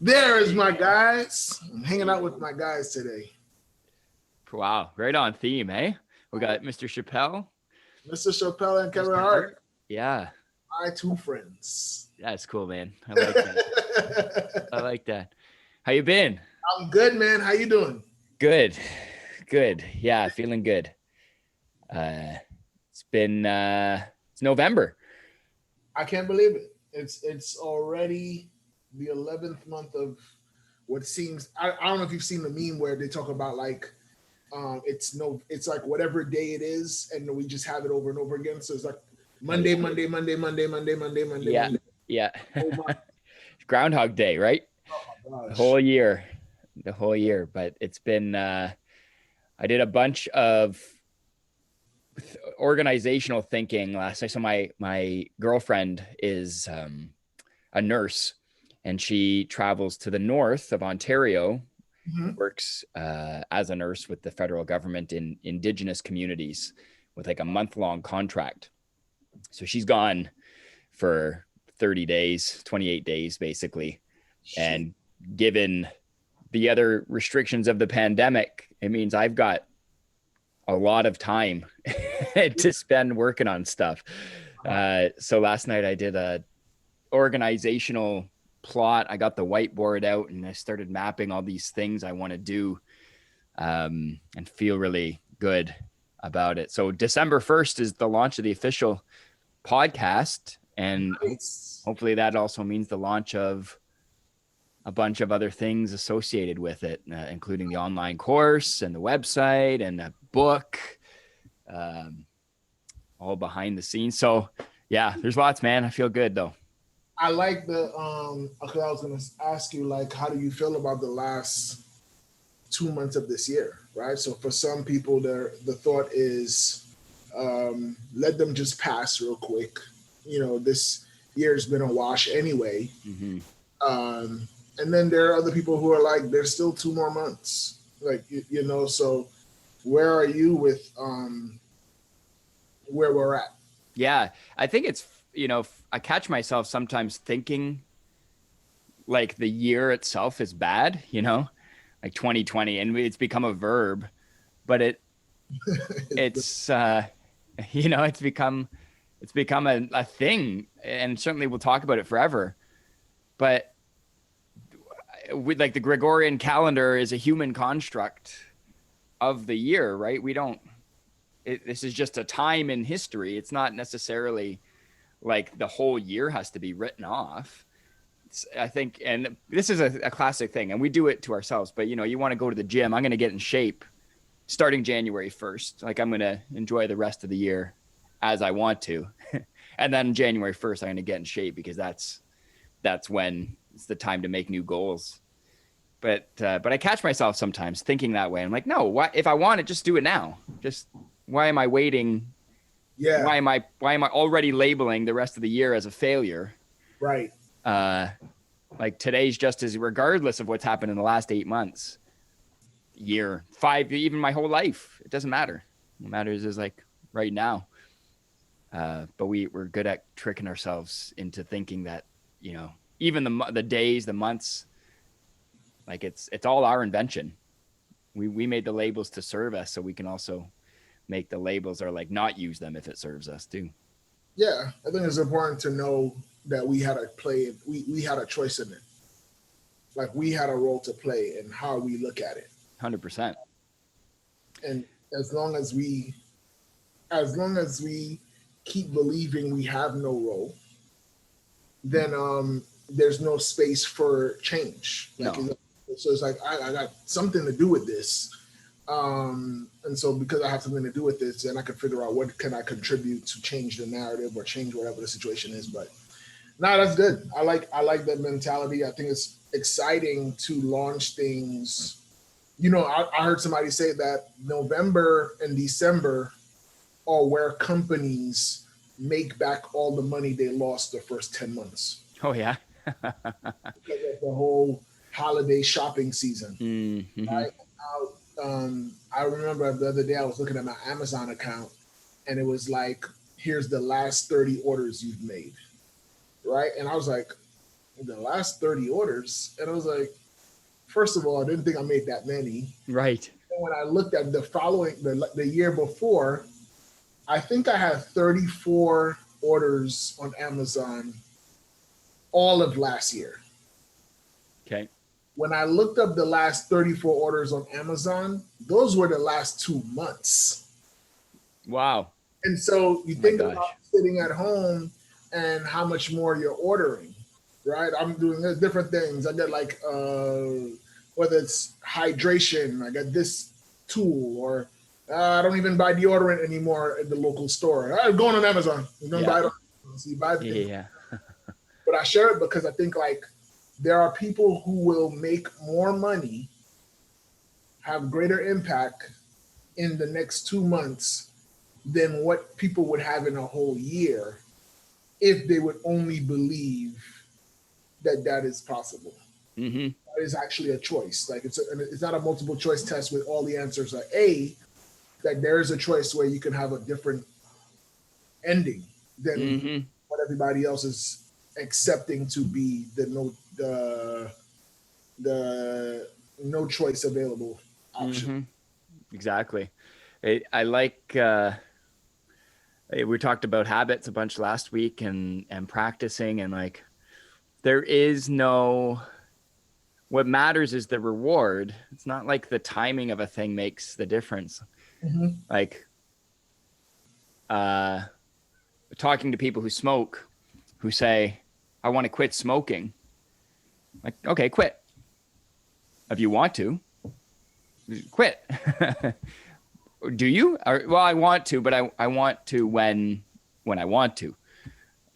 There's my guys. I'm hanging out with my guys today. Wow, right on theme, eh? We got Mr. Chappelle. Mr. Chappelle and Kevin Mr. Hart. Yeah. My two friends. That's cool, man. I like that. I like that. How you been? I'm good, man. How you doing? Good. Yeah, feeling good. It's November. I can't believe it. It's already the 11th month of what seems. I don't know if you've seen the meme where they talk about like it's like whatever day it is, and we just have it over and over again. So it's like Monday. Yeah. Groundhog Day, right? Oh my gosh. The whole year. But it's been I did a bunch of organizational thinking last night. So my girlfriend is a nurse, and she travels to the north of Ontario, works as a nurse with the federal government in Indigenous communities with like a month-long contract. So she's gone for 30 days, 28 days, basically. And given the other restrictions of the pandemic, it means I've got a lot of time to spend working on stuff. So last night I did a organizational plot. I got the whiteboard out and I started mapping all these things I want to do and feel really good about it. So December 1st is the launch of the official podcast. And hopefully that also means the launch of a bunch of other things associated with it, including the online course and the website and a book, all behind the scenes. So yeah, there's lots, man. I feel good though. I like the okay, I was gonna ask you, like, how do you feel about the last 2 months of this year, right? So for some people, the thought is let them just pass real quick. You know, this year's been a wash anyway. And then there are other people who are like, there's still 2 more months. Like, you know, so where are you with where we're at? Yeah, I think it's, you know, I catch myself sometimes thinking like the year itself is bad, you know, like 2020, and it's become a verb, but it's you know, it's become a thing, and certainly we'll talk about it forever. But with like the Gregorian calendar is a human construct of the year, right? This is just a time in history. It's not necessarily like the whole year has to be written off. I think, and this is a classic thing, and we do it to ourselves, but you know, you want to go to the gym. I'm going to get in shape starting January 1st. Like, I'm going to enjoy the rest of the year as I want to. And then January 1st, I'm going to get in shape because that's when it's the time to make new goals. But I catch myself sometimes thinking that way. I'm like, no, why, if I want it, just do it now. Just, why am I waiting? Yeah. Why am I already labeling the rest of the year as a failure? Right. Like, today's just as, regardless of what's happened in the last 8 months, year, 5, even my whole life, it doesn't matter. What matters is like right now. But we're good at tricking ourselves into thinking that, you know, even the days, the months, like it's all our invention. We made the labels to serve us, so we can also make the labels or like not use them if it serves us too. Yeah, I think it's important to know that we had a play. We had a choice in it. Like, we had a role to play in how we look at it. 100%. And as long as we keep believing we have no role, then there's no space for change. Like, no. So it's like, I got something to do with this. And so because I have something to do with this, then I can figure out what can I contribute to change the narrative or change whatever the situation is. But no, that's good. I like that mentality. I think it's exciting to launch things. You know, I heard somebody say that November and December are where companies make back all the money they lost the first 10 months. Oh, yeah. Because of the whole holiday shopping season. Mm-hmm. Right? I remember the other day I was looking at my Amazon account, and it was like, here's the last 30 orders you've made. Right? And I was like, the last 30 orders. And I was like, first of all, I didn't think I made that many. Right. And when I looked at the year before, I think I had 34 orders on Amazon all of last year. Okay. When I looked up the last 34 orders on Amazon, those were the last 2 months. Wow. And so you Oh my think gosh. about sitting at home and how much more you're ordering, right? I'm doing different things. I get like, whether it's hydration, I got this tool, or I don't even buy deodorant anymore at the local store. I'm going on Amazon. You don't buy it. So you buy everything. Yeah. But I share it because I think like there are people who will make more money, have greater impact in the next 2 months than what people would have in a whole year if they would only believe that that is possible. Mm-hmm. That is actually a choice. Like it's not a multiple choice test with all the answers are A. That there is a choice where you can have a different ending than what everybody else is accepting to be the no choice available option. Exactly. I like we talked about habits a bunch last week and practicing, and like there is no, what matters is the reward. It's not like the timing of a thing makes the difference. Like talking to people who smoke, who say, I want to quit smoking. Like, okay, quit. If you want to, quit. Do you? Well, I want to, but I want to when I want to.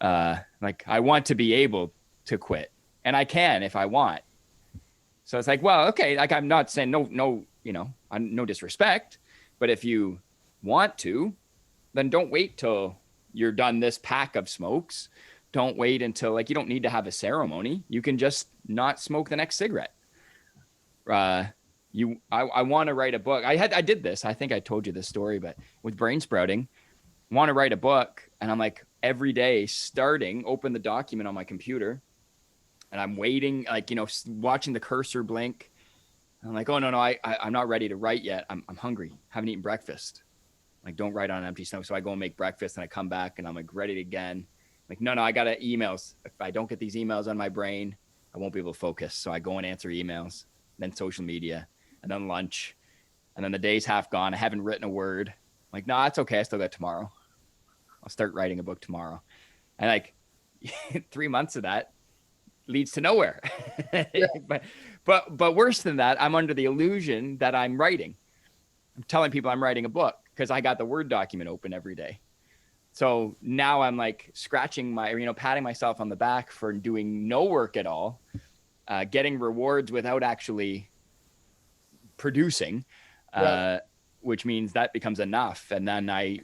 Like I want to be able to quit, and I can if I want. So it's like, well, okay, like I'm not saying no, no disrespect, but if you want to, then don't wait till you're done this pack of smokes. Don't wait until, like, you don't need to have a ceremony. You can just not smoke the next cigarette. I want to write a book. I did this. I think I told you this story, but with brain sprouting, want to write a book. And I'm like, every day open the document on my computer, and I'm waiting, like, watching the cursor blink. And I'm like, oh, no, I'm not ready to write yet. I'm hungry. Haven't eaten breakfast. Like, don't write on an empty stomach. So I go and make breakfast, and I come back, and I'm like, ready again. Like, no, I got emails. If I don't get these emails on my brain, I won't be able to focus. So I go and answer emails, then social media, and then lunch. And then the day's half gone. I haven't written a word. I'm like, no, it's okay. I still got tomorrow. I'll start writing a book tomorrow. And like 3 months of that leads to nowhere. Yeah. But worse than that, I'm under the illusion that I'm writing. I'm telling people I'm writing a book because I got the Word document open every day. So now I'm like scratching patting myself on the back for doing no work at all, getting rewards without actually producing, which means that becomes enough. And then I,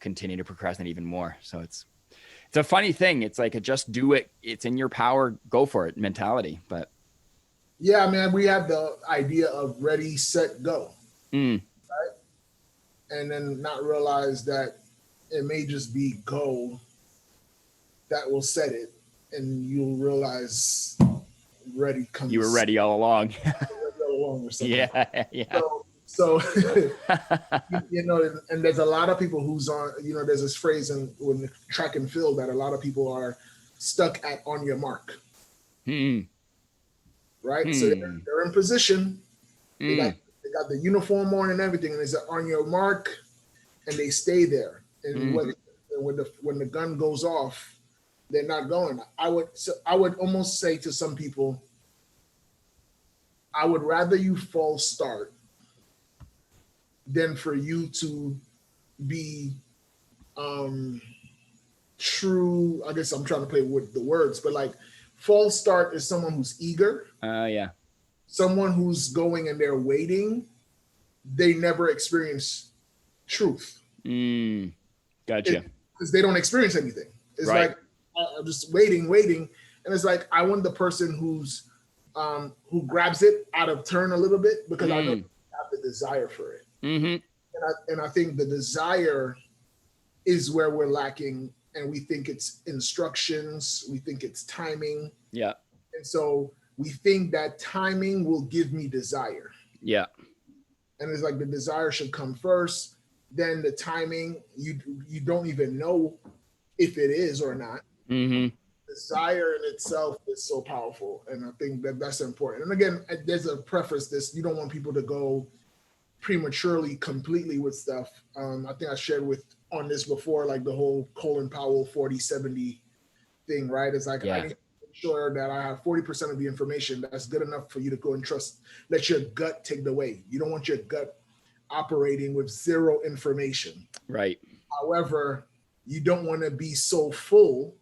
continue to procrastinate even more. So it's a funny thing. It's like a just do it. It's in your power. Go for it mentality. But yeah, man, we have the idea of ready, set, go. Right? And then not realize that it may just be go that will set it, and you'll realize ready comes. You were ready all along. Or something. Yeah. So and there's a lot of people who's on. There's this phrase in track and field that a lot of people are stuck at on your mark. Right. So they're in position. They got the uniform on and everything, and it's on your mark, and they stay there. And when the gun goes off, they're not going. I would almost say to some people, I would rather you false start than for you to be true. I guess I'm trying to play with the words, but like false start is someone who's eager. Yeah. Someone who's going and they're waiting. They never experience truth. Gotcha. Because they don't experience anything. It's right. Like I'm just waiting, and it's like I want the person who's who grabs it out of turn a little bit because I know they have the desire for it. And I think the desire is where we're lacking, and we think it's instructions, we think it's timing. Yeah. And so we think that timing will give me desire. Yeah. And it's like the desire should come first, then the timing, you don't even know if it is or not. Mm-hmm. Desire in itself is so powerful, and I think that that's important. And again, there's a preface this, you don't want people to go prematurely completely with stuff. I think I shared with on this before, like the whole Colin Powell 40-70 thing, right? It's like I need to make sure that I have 40% of the information that's good enough for you to go and trust. Let your gut take the way. You don't want your gut operating with zero information. Right. However, you don't want to be so full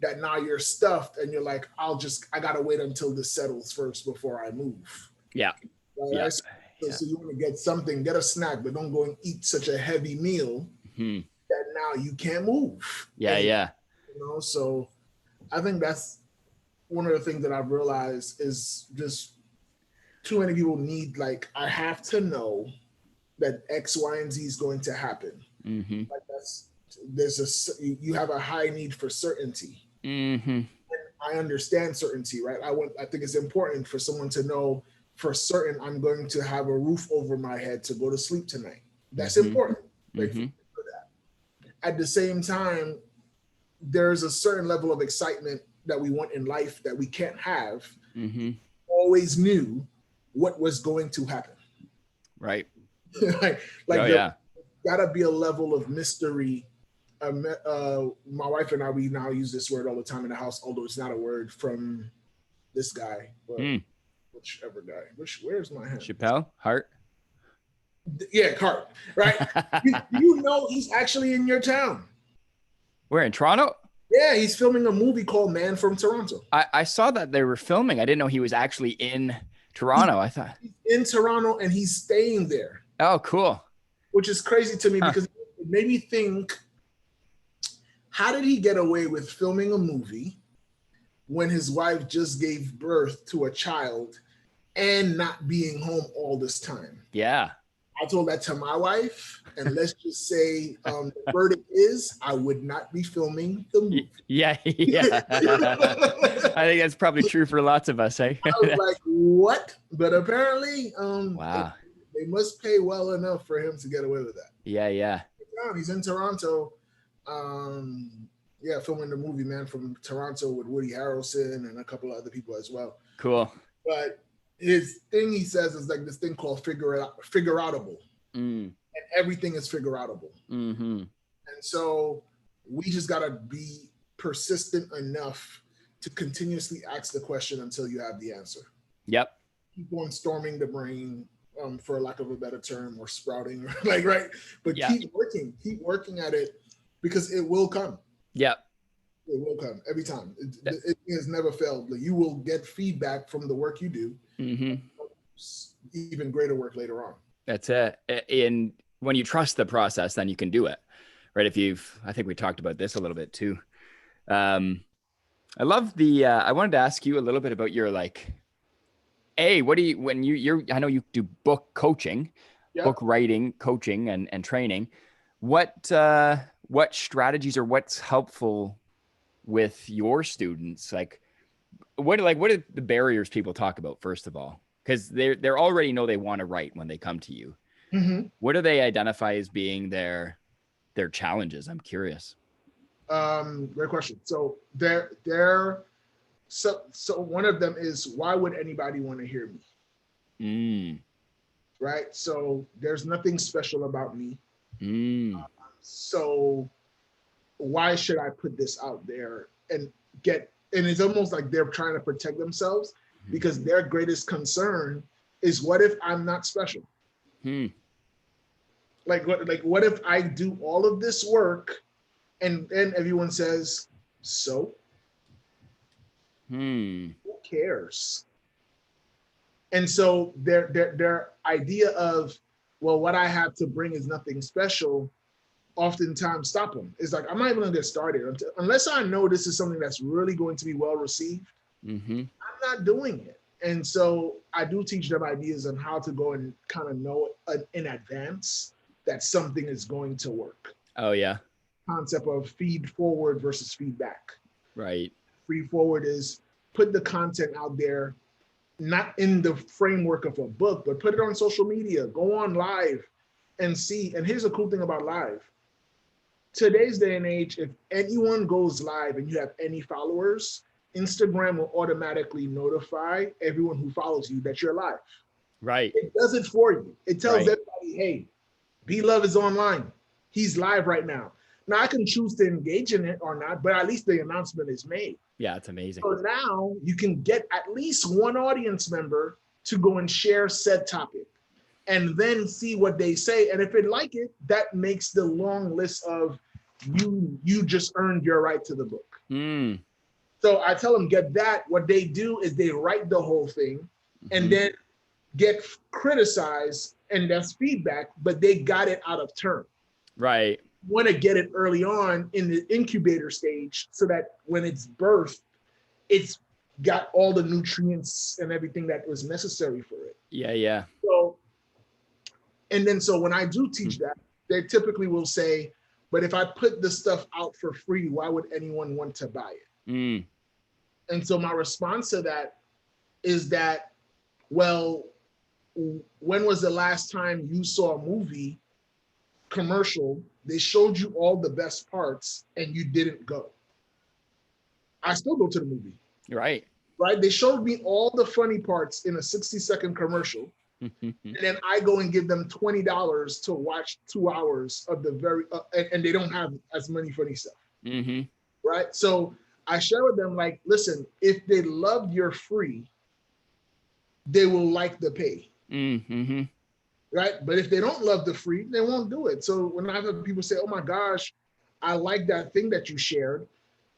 that now you're stuffed and you're like, I gotta wait until this settles first before I move. Yeah. Right? Yeah. So you want to get something, get a snack, but don't go and eat such a heavy meal that now you can't move. Yeah. Yeah. So I think that's one of the things that I've realized is just too many people need, like, I have to know that X, Y, and Z is going to happen. Like you have a high need for certainty. I understand certainty, right? I think it's important for someone to know for certain I'm going to have a roof over my head to go to sleep tonight. That's important. Like, for that. At the same time, there's a certain level of excitement that we want in life that we can't have. Always knew what was going to happen. Right. Gotta be a level of mystery. My wife and I, we now use this word all the time in the house, although it's not a word from this guy, but whichever guy. Where's my hand? Chappelle? Hart? Yeah, Hart. Right? you know he's actually in your town. Where, in Toronto? Yeah, he's filming a movie called Man from Toronto. I saw that they were filming. I didn't know he was actually in Toronto. I thought he's in Toronto and he's staying there. Oh, cool. Which is crazy to me because it made me think, how did he get away with filming a movie when his wife just gave birth to a child and not being home all this time? Yeah. I told that to my wife, and let's just say the verdict is I would not be filming the movie. Yeah. I think that's probably true for lots of us, eh? I was like, what? But apparently, wow. They must pay well enough for him to get away with that. Yeah. He's in Toronto. Filming the movie Man from Toronto with Woody Harrelson and a couple of other people as well. Cool. But his thing he says is like this thing called figure-outable. And everything is figure-outable. And so we just gotta be persistent enough to continuously ask the question until you have the answer. Yep. Keep on storming the brain, for lack of a better term, or sprouting, right? But keep working at it because it will come. Yep. It will come every time. It has never failed. You will get feedback from the work you do. Even greater work later on. That's it. And when you trust the process, then you can do it, right? I think we talked about this a little bit too. I love I wanted to ask you a little bit about your what do you, I know you do book coaching, book writing, coaching and training. What strategies or what's helpful with your students? What are the barriers people talk about, first of all? Because they're already know they want to write when they come to you. What do they identify as being their challenges? I'm curious. Great question. So so one of them is, why would anybody want to hear me? Right? So there's nothing special about me. So why should I put this out there and it's almost like they're trying to protect themselves because their greatest concern is, what if I'm not special? What if I do all of this work and then everyone says, so? Who cares? And so their idea of, well, what I have to bring is nothing special, oftentimes stop them. It's like, I'm not even gonna get started unless I know this is something that's really going to be well received. I'm not doing it. And so I do teach them ideas on how to go and kind of know in advance that something is going to work. Oh yeah. Concept of feed forward versus feedback. Right. Feed forward is put the content out there, not in the framework of a book, but put it on social media, go on live and see. And here's the cool thing about live. Today's day and age, if anyone goes live and you have any followers, Instagram will automatically notify everyone who follows you that you're live. Right. It does it for you. It tells Right. everybody, hey, B-Love is online. He's live right now. Now I can choose to engage in it or not, but at least the announcement is made. Yeah, it's amazing. So now you can get at least one audience member to go and share said topic and then see what they say. And if they like it, that makes the long list of you just earned your right to the book. Mm. So I tell them, get that. What they do is they write the whole thing and then get criticized, and that's feedback, but they got it out of turn. Right. You want to get it early on in the incubator stage so that when it's birthed, it's got all the nutrients and everything that was necessary for it. Yeah, yeah. So, and then so when I do teach that, they typically will say, but if I put the stuff out for free, why would anyone want to buy it? Mm. And so my response to that is that, well, when was the last time you saw a movie commercial, they showed you all the best parts and you didn't go? I still go to the movie. Right. Right? They showed me all the funny parts in a 60-second commercial. And then I go and give them $20 to watch 2 hours of the very, and they don't have as many funny stuff. Mm-hmm. Right? So I share with them, like, listen, if they love your free, they will like the pay. Mm-hmm. Right? But if they don't love the free, they won't do it. So when I have people say, oh my gosh, I like that thing that you shared,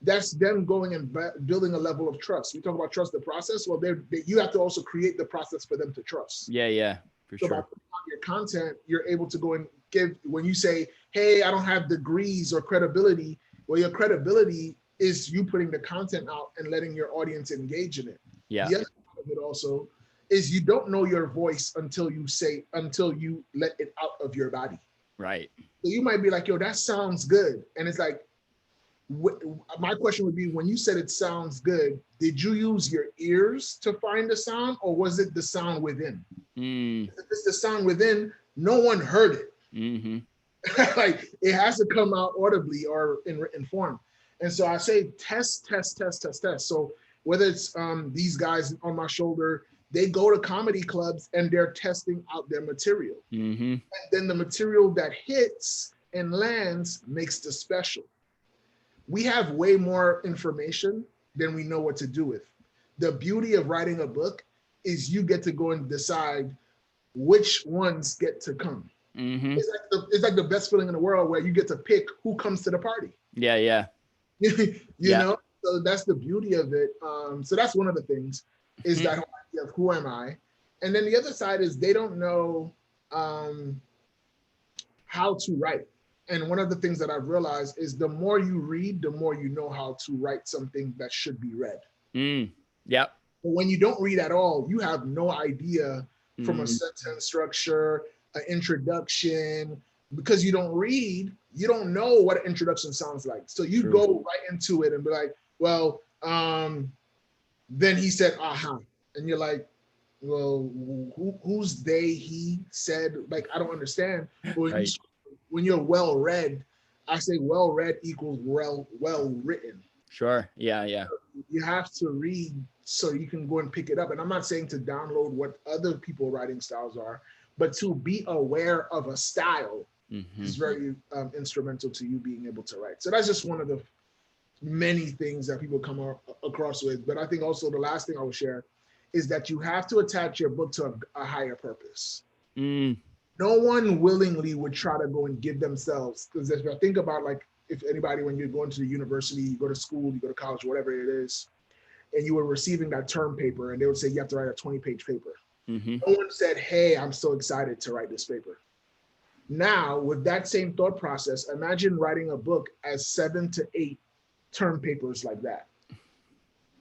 that's them going and building a level of trust. We talk about trust the process. Well, you have to also create the process for them to trust. Yeah, yeah, for So by sure. putting out your content, you're able to go and give, when you say, hey, I don't have degrees or credibility, well, your credibility is you putting the content out and letting your audience engage in it. Yeah. The other part of it also is you don't know your voice until you let it out of your body. Right. So you might be like, yo, that sounds good. And it's like, my question would be, when you said it sounds good, did you use your ears to find the sound, or was it the sound within? Mm. If it's the sound within, no one heard it. Mm-hmm. Like, it has to come out audibly or in written form. And so I say test. So whether it's these guys on my shoulder, they go to comedy clubs and they're testing out their material. Mm-hmm. And then the material that hits and lands makes the special. We have way more information than we know what to do with. The beauty of writing a book is you get to go and decide which ones get to come. Mm-hmm. It's like the best feeling in the world, where you get to pick who comes to the party. Yeah, yeah. you know, so that's the beauty of it. So that's one of the things, is that whole idea of who am I? And then the other side is they don't know how to write. And one of the things that I've realized is the more you read, the more you know how to write something that should be read. Yep. But when you don't read at all, you have no idea from a sentence structure, an introduction, because you don't read, you don't know what an introduction sounds like. So you go right into it and be like, well, then he said, aha. And you're like, well, who's they, he said, like, I don't understand. But when you're well read, I say well read equals well written. Sure. Yeah, yeah. You have to read so you can go and pick it up. And I'm not saying to download what other people writing styles are, but to be aware of a style is very instrumental to you being able to write. So that's just one of the many things that people come across with. But I think also the last thing I will share is that you have to attach your book to a higher purpose. No one willingly would try to go and give themselves, because if I think about, like, if anybody, when you're going to the university, you go to school, you go to college, whatever it is, and you were receiving that term paper and they would say you have to write a 20-page paper. No one said, hey, I'm so excited to write this paper. Now, with that same thought process, imagine writing a book as 7 to 8 term papers like that.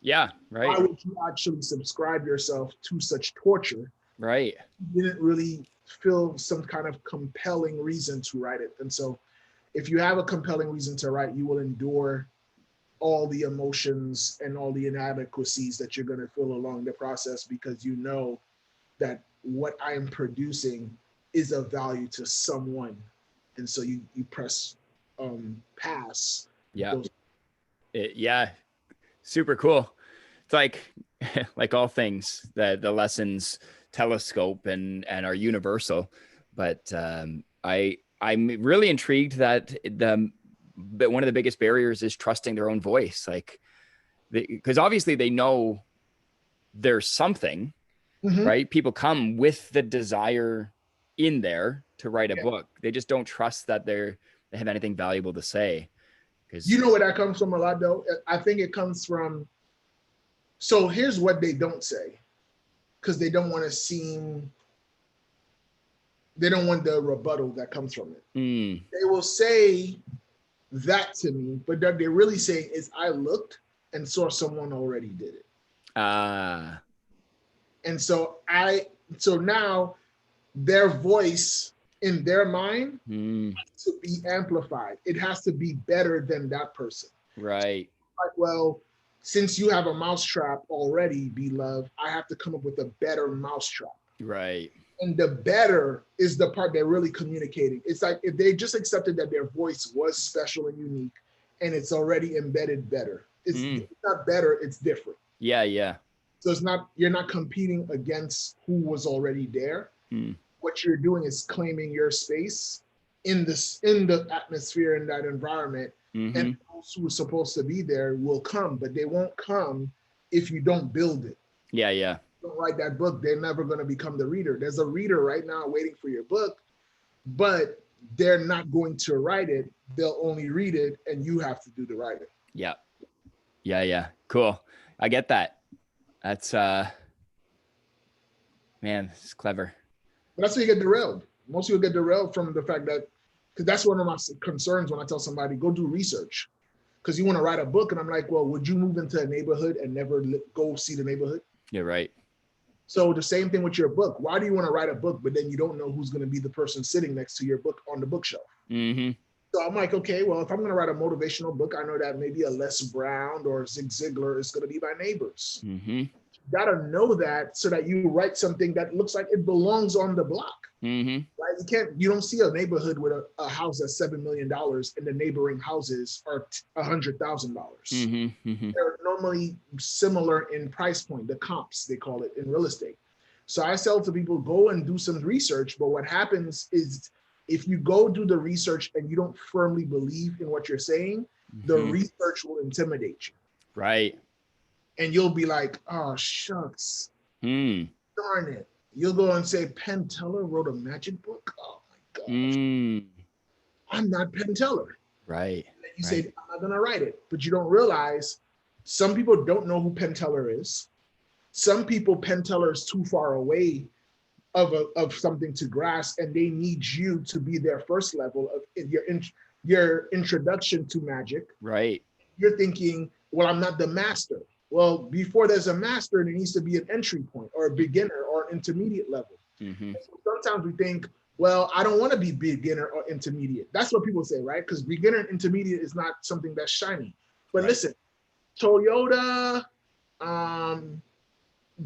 Yeah, right. Why would you actually subscribe yourself to such torture? Right. You didn't really feel some kind of compelling reason to write it. And so if you have a compelling reason to write, you will endure all the emotions and all the inadequacies that you're going to feel along the process, because you know that what I am producing is of value to someone. And so you press pass Yeah. those. Yeah. Super cool. It's like all things, the lessons telescope and are universal. But I'm really intrigued that but one of the biggest barriers is trusting their own voice. Like, because obviously they know there's something, Mhm. right? People come with the desire in there to write a Yeah. book. They just don't trust that they have anything valuable to say. You Because know where that comes from a lot, though? I think it comes from, so here's what they don't say, because they don't want to seem, they don't want the rebuttal that comes from it. They will say that to me, but what they're really saying is, I looked and saw someone already did it. And so now their voice in their mind has to be amplified. It has to be better than that person. right. Like, well, since you have a mousetrap already, beloved, I have to come up with a better mousetrap. Right. And the better is the part they're really communicating. It's like if they just accepted that their voice was special and unique and it's already embedded better. It's not better, it's different. Yeah. Yeah. So it's not, you're not competing against who was already there. What you're doing is claiming your space in the atmosphere, in that environment. And those who are supposed to be there will come, but they won't come if you don't build it. Yeah. Yeah. Don't write that book, they're never going to become the reader. There's a reader right now waiting for your book, but they're not going to write it. They'll only read it, and you have to do the writing. Yeah. Yeah. Yeah. Cool. I get that. That's man, it's clever. But that's where you get derailed. Most people get derailed from the fact that, because that's one of my concerns when I tell somebody, go do research. Because you want to write a book, and I'm like, well, would you move into a neighborhood and never go see the neighborhood? You're right. So the same thing with your book. Why do you want to write a book, but then you don't know who's going to be the person sitting next to your book on the bookshelf? So I'm like, okay, well, if I'm going to write a motivational book, I know that maybe a Les Brown or Zig Ziglar is going to be my neighbors. You got to know that so that you write something that looks like it belongs on the block. Right? You don't see a neighborhood with a house that's $7 million and the neighboring houses are $100,000. They're normally similar in price point, the comps, they call it in real estate. So I tell to people, go and do some research. But what happens is, if you go do the research and you don't firmly believe in what you're saying, the research will intimidate you. Right. And you'll be like, oh, shucks, darn it. You'll go and say, Penn Teller wrote a magic book? Oh, my gosh. I'm not Penn Teller. Right. And you say, I'm not going to write it. But you don't realize some people don't know who Penn Teller is. Some people, Penn Teller is too far away of something to grasp, and they need you to be their first level of your introduction to magic. Right. You're thinking, well, I'm not the master. Well, before there's a master, there needs to be an entry point or a beginner or an intermediate level. So sometimes we think, well, I don't want to be beginner or intermediate. That's what people say, right? Because beginner and intermediate is not something that's shiny. But listen, Toyota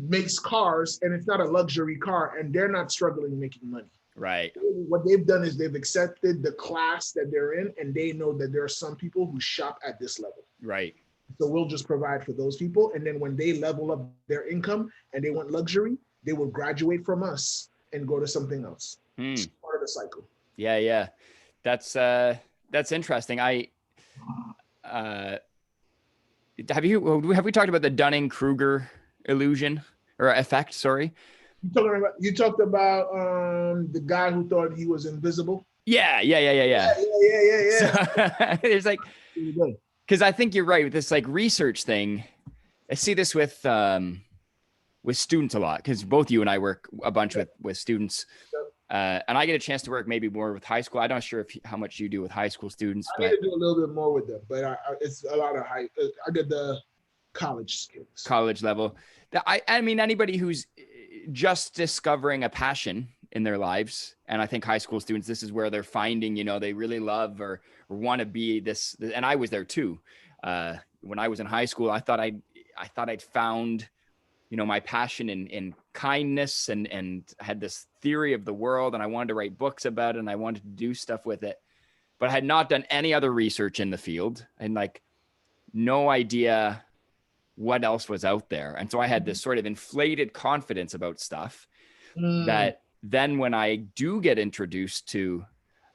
makes cars, and it's not a luxury car, and they're not struggling making money. Right. What they've done is they've accepted the class that they're in, and they know that there are some people who shop at this level. Right. So we'll just provide for those people. And then when they level up their income and they want luxury, they will graduate from us and go to something else. It's part of the cycle. Yeah. Yeah. That's interesting. Have we talked about the Dunning-Kruger illusion or effect? Sorry. You talked about the guy who thought he was invisible. Yeah. So, there's like, because I think you're right with this like research thing. I see this with students a lot, because both you and I work a bunch with students, and I get a chance to work maybe more with high school. I'm not sure how much you do with high school students. I need to do a little bit more with them, but it's a lot of high. I did the college kids. College level. I mean, anybody who's just discovering a passion in their lives. And I think high school students, this is where they're finding, they really love or want to be this. And I was there too. when I was in high school, I thought I'd found, my passion in kindness, and had this theory of the world, and I wanted to write books about it, and I wanted to do stuff with it, but I had not done any other research in the field, and like no idea what else was out there. And so I had this sort of inflated confidence about stuff Mm. that then when I do get introduced to,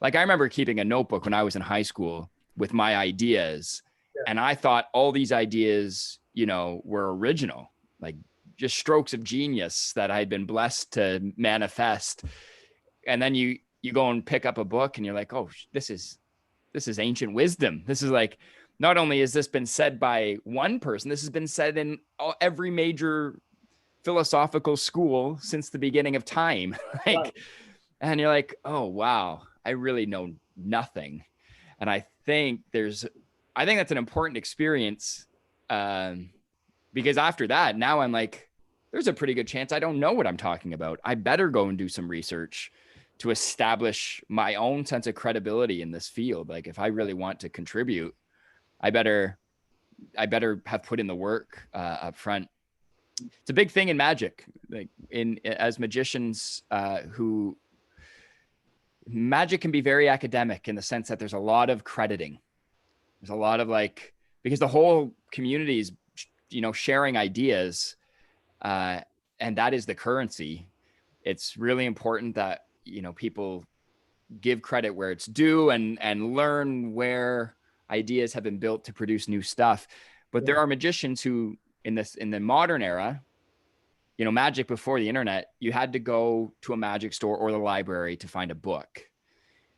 like, I remember keeping a notebook when I was in high school with my ideas. Yeah. And I thought all these ideas, were original, like just strokes of genius that I had been blessed to manifest. And then you go and pick up a book and you're like, oh, this is ancient wisdom. This is like, not only has this been said by one person, this has been said in every major philosophical school since the beginning of time. Like, Right. and you're like, oh, wow, I really know nothing. And I think that's an important experience, because after that, now I'm like, there's a pretty good chance I don't know what I'm talking about. I better go and do some research to establish my own sense of credibility in this field. Like, if I really want to contribute, I better have put in the work up front. It's a big thing in magic, like as magicians, who magic can be very academic in the sense that there's a lot of crediting. There's a lot of because the whole community is, sharing ideas, and that is the currency. It's really important that, people give credit where it's due, and learn where ideas have been built to produce new stuff. But there are magicians who, in the modern era, magic before the internet, you had to go to a magic store or the library to find a book.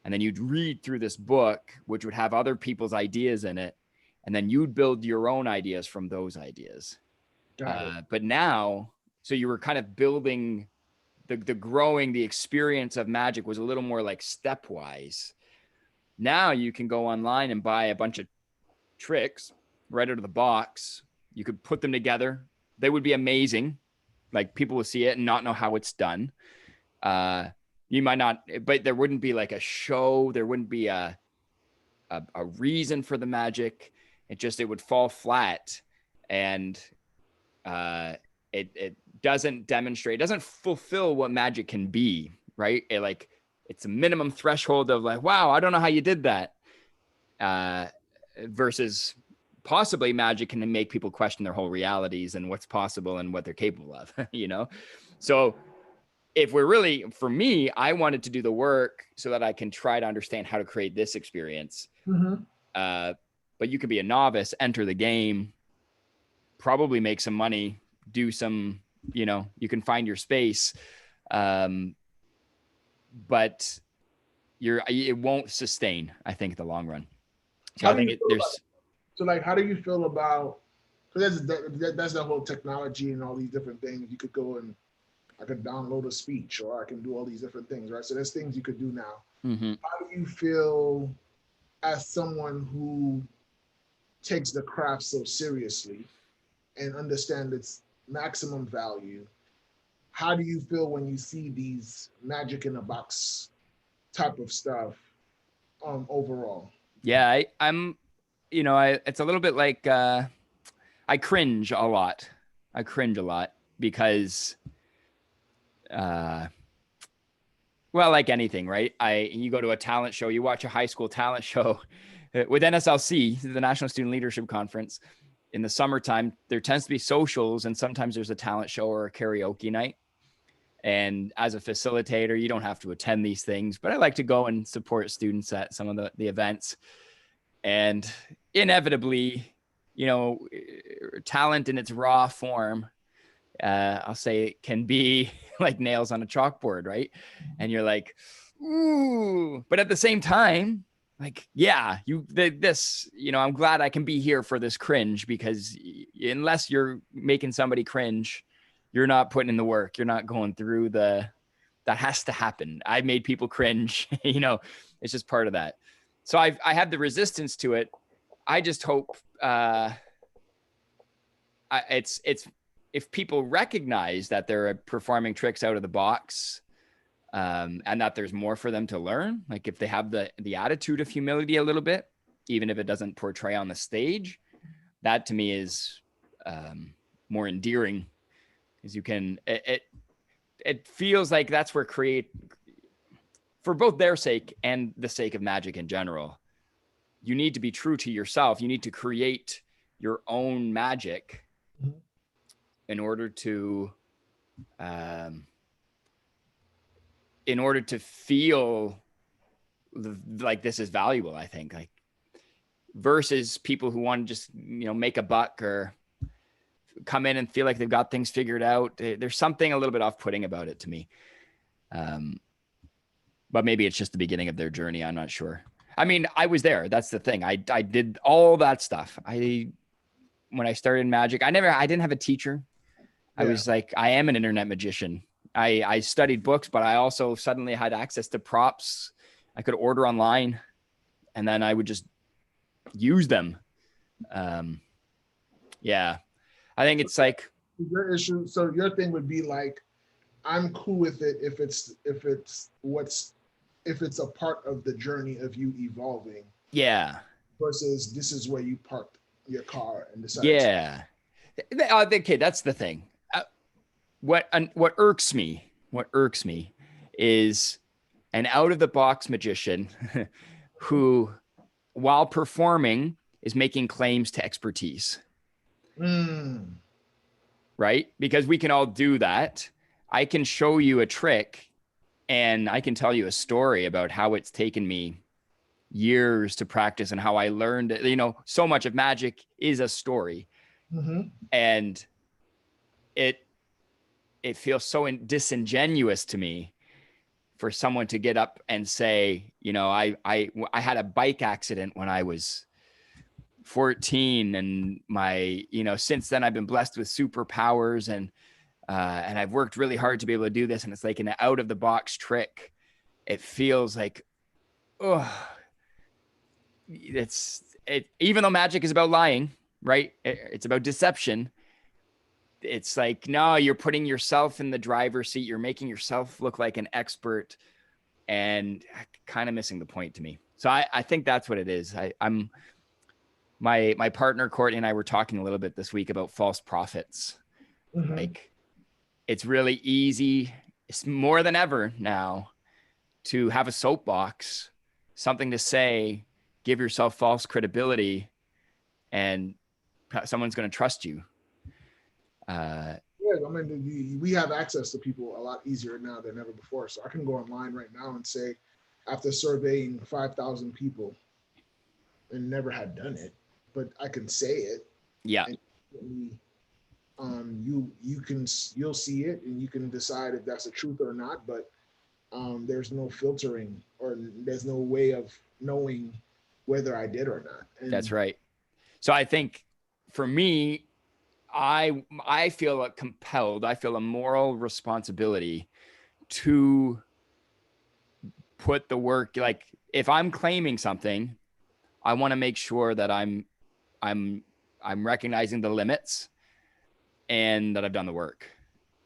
And then you'd read through this book, which would have other people's ideas in it. And then you'd build your own ideas from those ideas. But now, so you were kind of building the experience of magic was a little more like stepwise. Now you can go online and buy a bunch of tricks right out of the box. You could put them together. They would be amazing. Like, people will see it and not know how it's done. You might not, but there wouldn't be like a show. There wouldn't be a reason for the magic. It would fall flat, and it doesn't demonstrate, doesn't fulfill what magic can be, right? It's a minimum threshold of like, wow, I don't know how you did that. Versus possibly magic can make people question their whole realities and what's possible and what they're capable of, So if we're really, for me, I wanted to do the work so that I can try to understand how to create this experience. Mm-hmm. But you could be a novice, enter the game, probably make some money, do some, you can find your space. But it won't sustain, I think, in the long run. So I think how do you feel about, because that's the whole technology and all these different things. You could go and I could download a speech, or I can do all these different things, right? So there's things you could do now. Mm-hmm. How do you feel as someone who takes the craft so seriously and understand its maximum value? How do you feel when you see these magic in a box type of stuff, overall? Yeah, I'm, it's a little bit like, I cringe a lot. Because, well, like anything, right? You go to a talent show, you watch a high school talent show with NSLC, the National Student Leadership Conference. In the summertime, there tends to be socials, and sometimes there's a talent show or a karaoke night. And as a facilitator, you don't have to attend these things, but I like to go and support students at some of the events. And inevitably, talent in its raw form, I'll say, it can be like nails on a chalkboard, right? And you're like, ooh, but at the same time, like, yeah, I'm glad I can be here for this cringe, because unless you're making somebody cringe, you're not putting in the work. You're not going through that has to happen. I've made people cringe, it's just part of that. So I have the resistance to it. I just hope, it's if people recognize that they're performing tricks out of the box, and that there's more for them to learn, like if they have the attitude of humility a little bit, even if it doesn't portray on the stage, that to me is more endearing, because you can, it feels like that's where for both their sake and the sake of magic in general, you need to be true to yourself. You need to create your own magic in order to feel like this is valuable, I think, like, versus people who want to just, make a buck or come in and feel like they've got things figured out. There's something a little bit off-putting about it to me. But maybe it's just the beginning of their journey. I'm not sure. I mean, I was there. That's the thing. I did all that stuff. When I started magic, I didn't have a teacher. I was like, I am an internet magician. I studied books, but I also suddenly had access to props. I could order online, and then I would just use them. Yeah, I think it's like your issue. So your thing would be like, I'm cool with it if it's a part of the journey of you evolving. Yeah. Versus this is where you parked your car and decided. Yeah. Okay, that's the thing. What irks me is an out of the box magician who, while performing, is making claims to expertise. Right? Because we can all do that. I can show you a trick and I can tell you a story about how it's taken me years to practice and how I learned it. So much of magic is a story. And it feels so disingenuous to me for someone to get up and say, I had a bike accident when I was 14, and since then I've been blessed with superpowers, and I've worked really hard to be able to do this. And it's like an out of the box trick. It feels like, even though magic is about lying, right? It's about deception. It's like, no, you're putting yourself in the driver's seat. You're making yourself look like an expert, and kind of missing the point to me. So I think that's what it is. My partner Courtney and I were talking a little bit this week about false prophets. Like, it's really easy. It's more than ever now to have a soapbox, something to say, give yourself false credibility, and someone's going to trust you. We have access to people a lot easier now than ever before. So I can go online right now and say, after surveying 5,000 people and never had done it, but I can say it. Yeah. You'll see it and you can decide if that's the truth or not. But there's no filtering, or there's no way of knowing whether I did or not. And that's right. So I think for me, I feel compelled. I feel a moral responsibility to put the work. Like, if I'm claiming something, I want to make sure that I'm recognizing the limits and that I've done the work.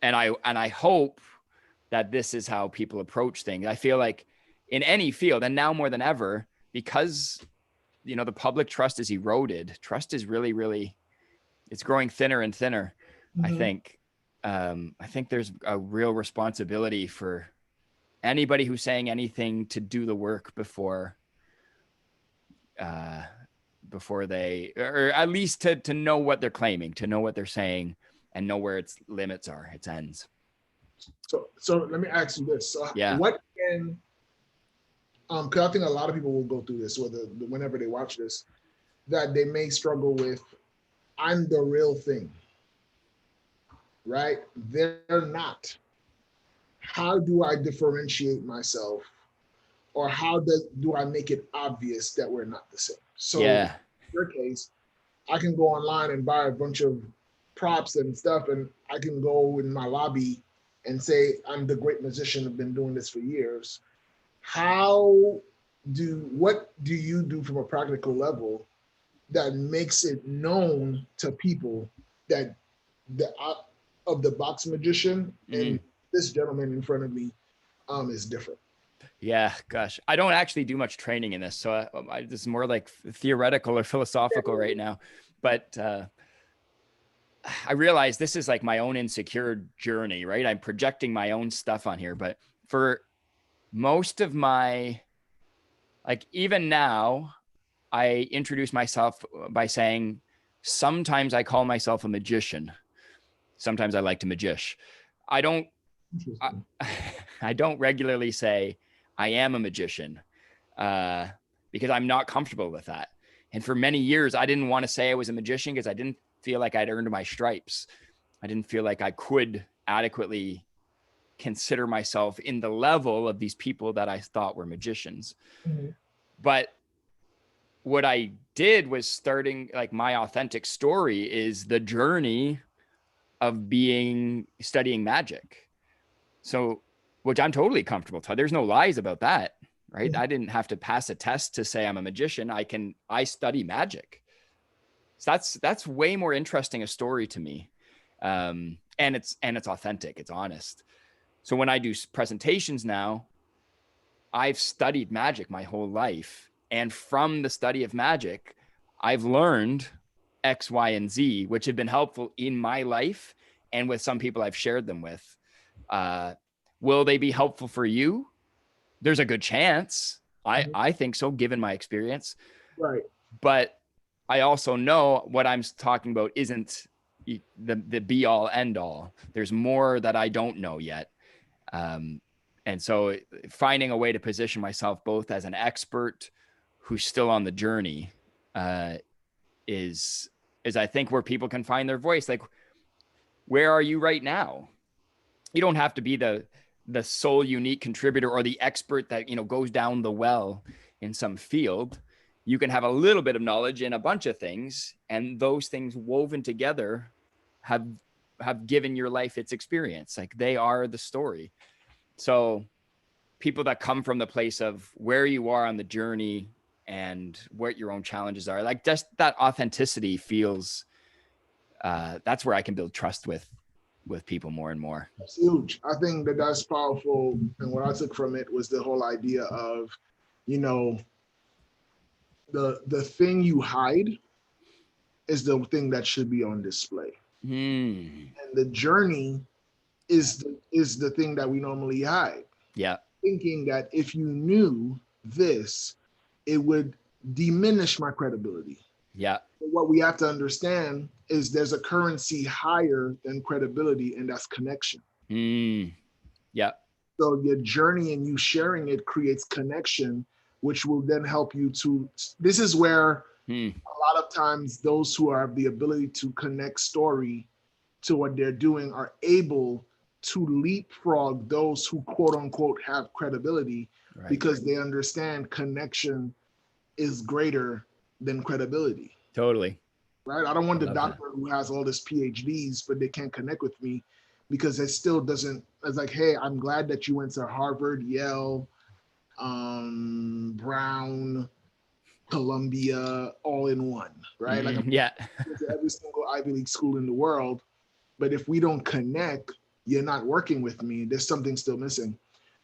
And I hope that this is how people approach things. I feel like in any field, and now more than ever, because the public trust is eroded. Trust is really, really, it's growing thinner and thinner. I think there's a real responsibility for anybody who's saying anything to do the work before they, or at least to know what they're claiming, to know what they're saying, and know where its limits are, its ends. So let me ask you this. So yeah. What can, because I think a lot of people will go through this, whenever they watch this, that they may struggle with, I'm the real thing, right? They're not. How do I differentiate myself, or how do I make it obvious that we're not the same? So in your case, I can go online and buy a bunch of props and stuff, and I can go in my lobby and say, I'm the great musician, I've been doing this for years. What do you do from a practical level that makes it known to people that the out of the box magician and this gentleman in front of me is different? Yeah, gosh, I don't actually do much training in this, so this is more like theoretical or philosophical right now. But I realize this is like my own insecure journey, right? I'm projecting my own stuff on here, but for most of my, like, even now, I introduce myself by saying, sometimes I call myself a magician. Sometimes I like to magish. I don't, I, Interesting. I don't regularly say I am a magician uh, because I'm not comfortable with that. And for many years, I didn't want to say I was a magician because I didn't feel like I'd earned my stripes. I didn't feel like I could adequately consider myself in the level of these people that I thought were magicians. Mhm. But what I did was starting, like, my authentic story is the journey of studying magic. So, which I'm totally comfortable to. There's no lies about that, right? I didn't have to pass a test to say I'm a magician. I study magic. So that's way more interesting a story to me. And it's authentic, it's honest. So when I do presentations now, I've studied magic my whole life. And from the study of magic, I've learned X, Y, and Z, which have been helpful in my life and with some people I've shared them with. Uh, will they be helpful for you? There's a good chance. Mhm. I think so, given my experience. Right. But I also know what I'm talking about isn't the be all end all. There's more that I don't know yet. Um, and so finding a way to position myself both as an expert who's still on the journey uh, is I think where people can find their voice. Like, where are you right now? You don't have to be the sole unique contributor or the expert that, goes down the well in some field. You can have a little bit of knowledge in a bunch of things, and those things woven together have given your life its experience. Like, they are the story. So people that come from the place of where you are on the journey and what your own challenges are, like, just that authenticity feels that's where I can build trust with people more and more. That's huge. I think that that's powerful. And what I took from it was the whole idea of, you know, the thing you hide is the thing that should be on display. Hmm. And the journey is the thing that we normally hide. Yeah. Thinking that if you knew this, it would diminish my credibility. Yeah. But what we have to understand is there's a currency higher than credibility, and that's connection. Hmm. Yeah. So your journey and you sharing it creates connection, which will then help you to. This is where Hmm. a lot of times those who have the ability to connect story to what they're doing are able to leapfrog those who quote unquote have credibility Right. because they understand connection is greater than credibility. Totally. Right? I don't I want the love that. doctor who has all this PhDs, but they can't connect with me because it still doesn't. It's like, hey, I'm glad that you went to Harvard, Yale, Brown, Columbia, all in one, right? Like I'm Yeah. going to every single Ivy League school in the world, but if we don't connect, you're not working with me. There's something still missing,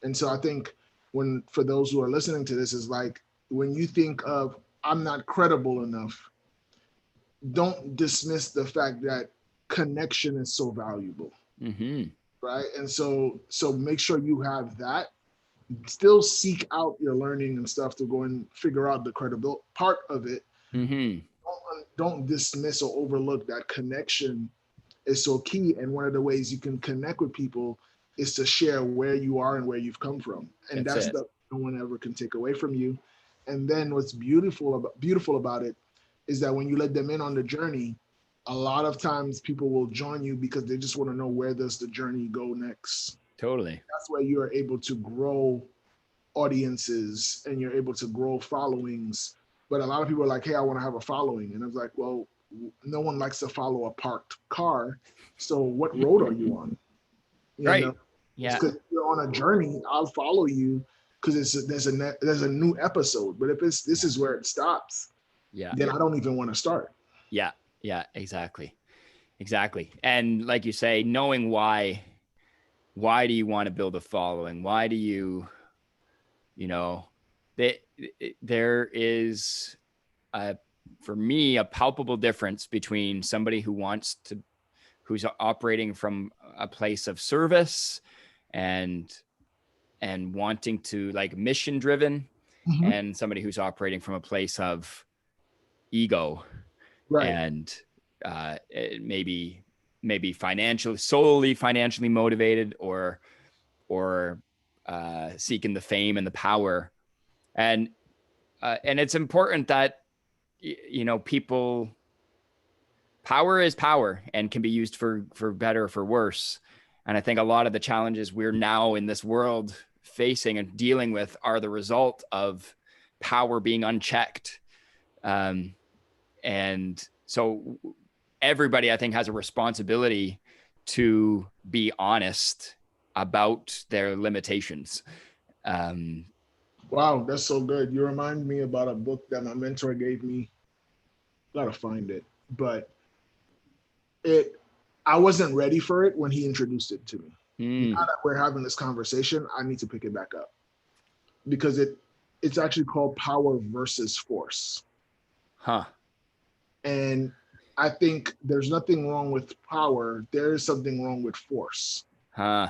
and so I think when for those who are listening to this is like when you think of I'm not credible enough, don't dismiss the fact that connection is so valuable, Hmm. right? And so make sure you have that. Still seek out your learning and stuff to go and figure out the credible part of it. Hmm. Don't dismiss or overlook that connection is so key. And one of the ways you can connect with people is to share where you are and where you've come from. And That's that's it. the no one ever can take away from you. And then what's beautiful about it is that when you let them in on the journey, a lot of times people will join you because they just want to know where does the journey go next. Totally. That's where you are able to grow audiences and you're able to grow followings. But a lot of people are like, hey, I want to have a following. And I was like, well, no one likes to follow a parked car. So what road are you on? You know, Right. Yeah. because if you're on a journey, I'll follow you because there's a new episode. But if it's this Yeah. is where it stops, Yeah. then I don't even want to start. Yeah. Yeah. Exactly. Exactly. And like you say, knowing why do you want to build a following? Why do you know, that there is a for me, a palpable difference between somebody who's operating from a place of service and wanting to, like, mission driven, Mm-hmm. and somebody who's operating from a place of ego Right. and maybe solely financially motivated, or seeking the fame and the power. And it's important that, people, power is power and can be used for better or for worse. And I think a lot of the challenges we're now in this world facing and dealing with are the result of power being unchecked. And so everybody, I think, has a responsibility to be honest about their limitations. Wow, that's so good. You remind me about a book that my mentor gave me. Gotta find it, but it I wasn't ready for it when he introduced it to me. Now that we're having this conversation, I need to pick it back up because it's actually called Power versus Force. Huh. And I think there's nothing wrong with power. There is something wrong with force. Huh.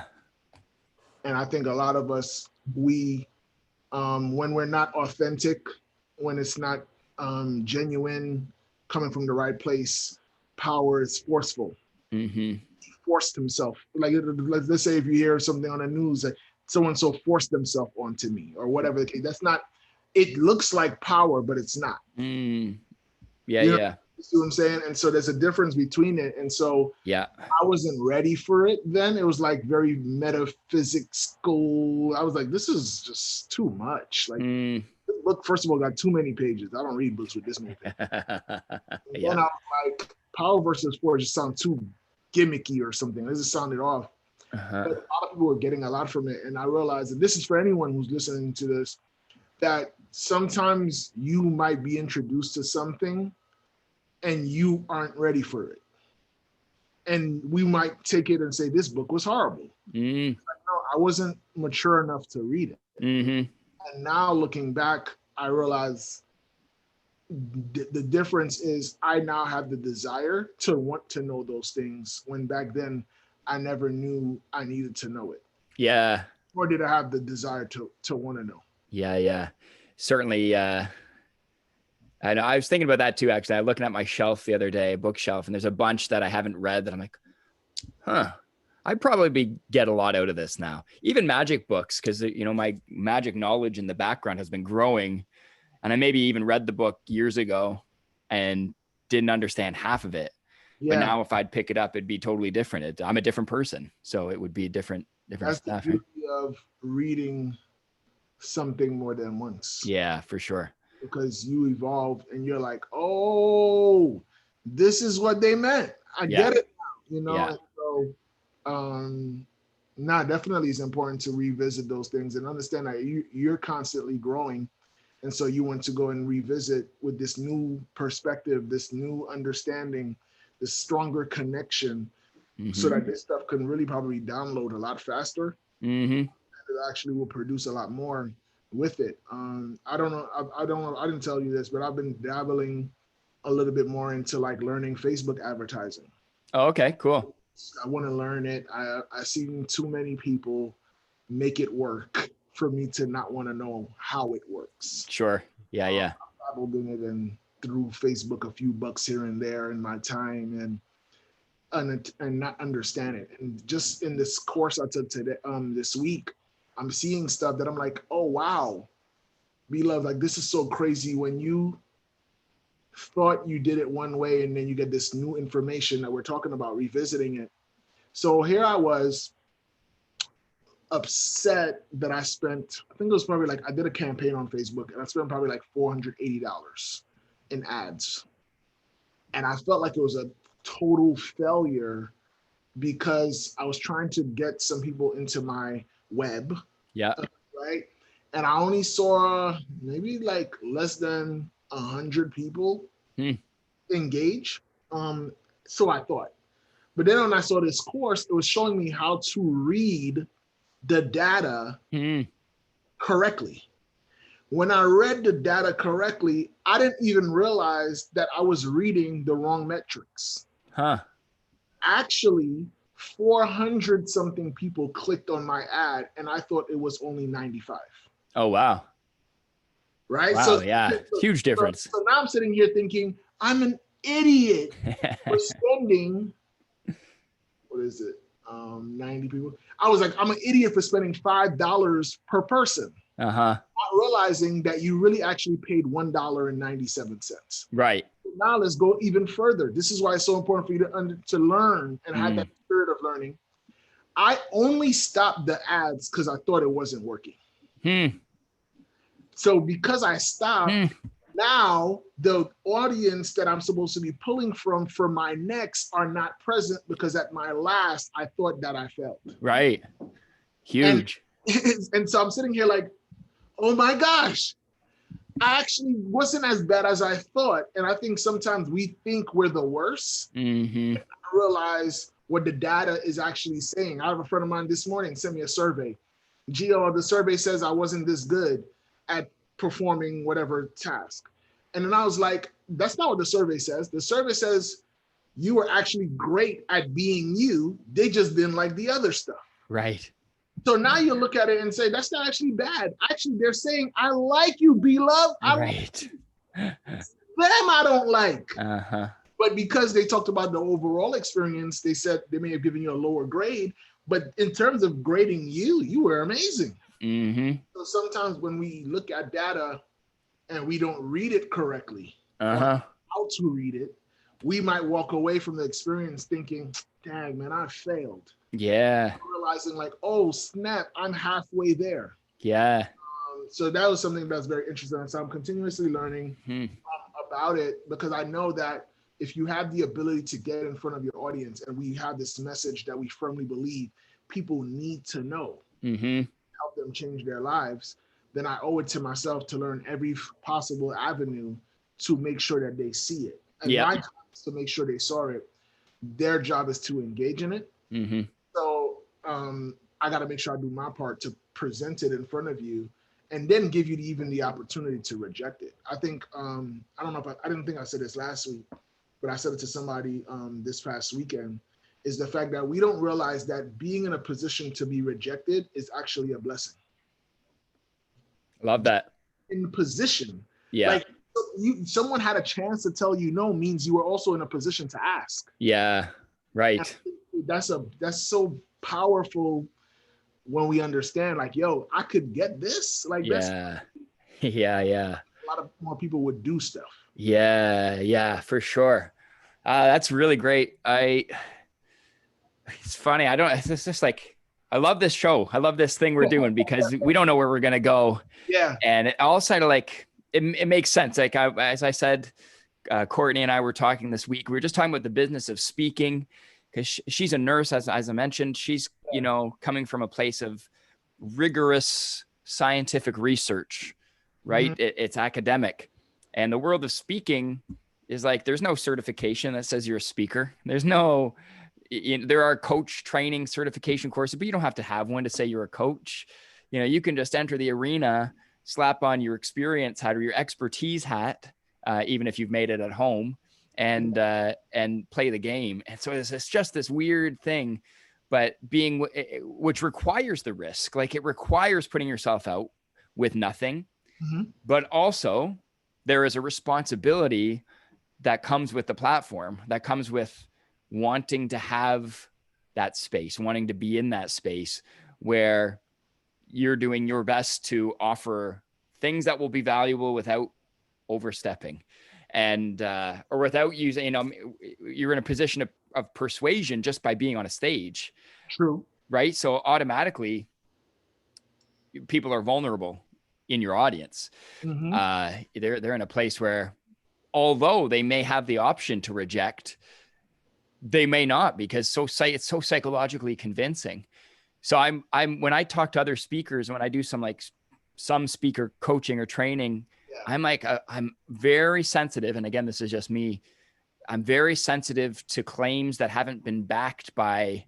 And I think a lot of us, we, when we're not authentic, when it's not genuine, coming from the right place, power is forceful. Mm-hmm. He forced himself. Like, let's say if you hear something on the news that so-and-so forced themselves onto me or whatever the case, that's not, it looks like power, but it's not. Yeah, you know, yeah. You see what I'm saying? And so there's a difference between it. And so Yeah. I wasn't ready for it then. It was like very metaphysical. I was like, this is just too much. Like, this book, first of all, got too many pages. I don't read books with this many pages. Yeah. Then I was like, Power versus Force just sound too gimmicky or something. It just sounded off. Uh-huh. But a lot of people were getting a lot from it. And I realized that this is for anyone who's listening to this, that sometimes you might be introduced to something and you aren't ready for it. And we might take it and say, this book was horrible. Like, no, I wasn't mature enough to read it. Mm-hmm. And now looking back, I realize the difference is I now have the desire to want to know those things when back then I never knew I needed to know it. Yeah. Or did I have the desire to want to know? Yeah, yeah. Certainly. I know. I was thinking about that too, actually. I was looking at my shelf the other day, bookshelf, and there's a bunch that I haven't read that I'm like, I'd probably get a lot out of this now. Even magic books, because, my magic knowledge in the background has been growing. And I maybe even read the book years ago and didn't understand half of it. Yeah. But now if I'd pick it up, it'd be totally different. I'm a different person. So it would be different That's stuff. The beauty of reading something more than once. Yeah, for sure. Because you evolve and you're like, oh, this is what they meant. I get it now, Yeah. And so, definitely it's important to revisit those things and understand that you're constantly growing. And so you want to go and revisit with this new perspective, this new understanding, this stronger connection, so that this stuff can really probably download a lot faster. And it actually will produce a lot more with it. I don't know. I didn't tell you this, but I've been dabbling a little bit more into like learning Facebook advertising. Oh, okay, cool. I want to learn it. I've seen too many people make it work for me to not want to know how it works. Sure. Yeah, yeah. I've dabbled in it and through Facebook a few bucks here and there in my time and not understand it. And just in this course I took today, this week, I'm seeing stuff that I'm like, oh wow, beloved, like this is so crazy when you thought you did it one way and then you get this new information that we're talking about, revisiting it. So here I was upset that I spent, I think it was probably like, I did a campaign on Facebook and I spent probably like $480 in ads. And I felt like it was a total failure because I was trying to get some people into my web. Yeah. Right. And I only saw maybe like less than 100 people engage. So I thought. But then when I saw this course, it was showing me how to read the data correctly. When I read the data correctly, I didn't even realize that I was reading the wrong metrics. Huh. Actually, 400 something people clicked on my ad, and I thought it was only 95. Oh, wow. Right? Wow. Yeah. Huge difference. So now I'm sitting here thinking, I'm an idiot for spending, what is it? 90 people. I was like, I'm an idiot for spending $5 per person. Uh-huh. Not realizing that you really actually paid $1.97. Right. Now let's go even further. This is why it's so important for you to learn and have that spirit of learning. I only stopped the ads because I thought it wasn't working. So because I stopped, now the audience that I'm supposed to be pulling from for my next are not present because at my last, I thought that I failed. Right. Huge. And so I'm sitting here like, oh my gosh, I actually wasn't as bad as I thought. And I think sometimes we think we're the worst. I realize what the data is actually saying. I have a friend of mine this morning sent me a survey. Geo, the survey says I wasn't this good at performing whatever task. And then I was like, that's not what the survey says. The survey says you were actually great at being you. They just didn't like the other stuff. Right. So now you look at it and say, that's not actually bad. Actually, they're saying, I like you, beloved. Right. Them I don't like. Uh-huh. But because they talked about the overall experience, they said they may have given you a lower grade. But in terms of grading you, you were amazing. So sometimes when we look at data and we don't read it correctly, how to read it, we might walk away from the experience thinking, dang, man, I failed. Yeah. Realizing like, oh, snap, I'm halfway there. Yeah. So that was something that's very interesting. So I'm continuously learning about it because I know that if you have the ability to get in front of your audience and we have this message that we firmly believe people need to know, help them change their lives, then I owe it to myself to learn every possible avenue to make sure that they see it. And my job is to make sure they saw it. Their job is to engage in it. So I got to make sure I do my part to present it in front of you and then give you even the opportunity to reject it. I think, I don't know if I didn't think I said this last week, but I said it to somebody this past weekend, is the fact that we don't realize that being in a position to be rejected is actually a blessing. Love that. In position. Yeah. Like someone had a chance to tell you no means you were also in a position to ask. Yeah. Right. That's so powerful when we understand like, yo, I could get this. Like, yeah. Yeah. A lot of more people would do stuff. Yeah, for sure. That's really great. It's funny. It's just like, I love this show. I love this thing we're doing because we don't know where we're going to go. Yeah. And it all sort of like, it makes sense. Like as I said, Courtney and I were talking this week, we were just talking about the business of speaking because she's a nurse, as I mentioned. She's, coming from a place of rigorous scientific research, right? It's academic. And the world of speaking is like, there's no certification that says you're a speaker. There's no, there are coach training certification courses, but you don't have to have one to say you're a coach. You can just enter the arena, slap on your experience hat or your expertise hat, even if you've made it at home, and play the game. And so it's just this weird thing, but which requires the risk. Like it requires putting yourself out with nothing, but also there is a responsibility that comes with the platform, that comes with wanting to have that space, wanting to be in that space where you're doing your best to offer things that will be valuable without overstepping and, or without using, you're in a position of persuasion just by being on a stage. True. Right. So automatically people are vulnerable in your audience. They're in a place where, although they may have the option to reject, they may not, because it's so psychologically convincing. So I'm when I talk to other speakers, when I do some speaker coaching or training, I'm like, I'm very sensitive. And again, this is just me. I'm very sensitive to claims that haven't been backed by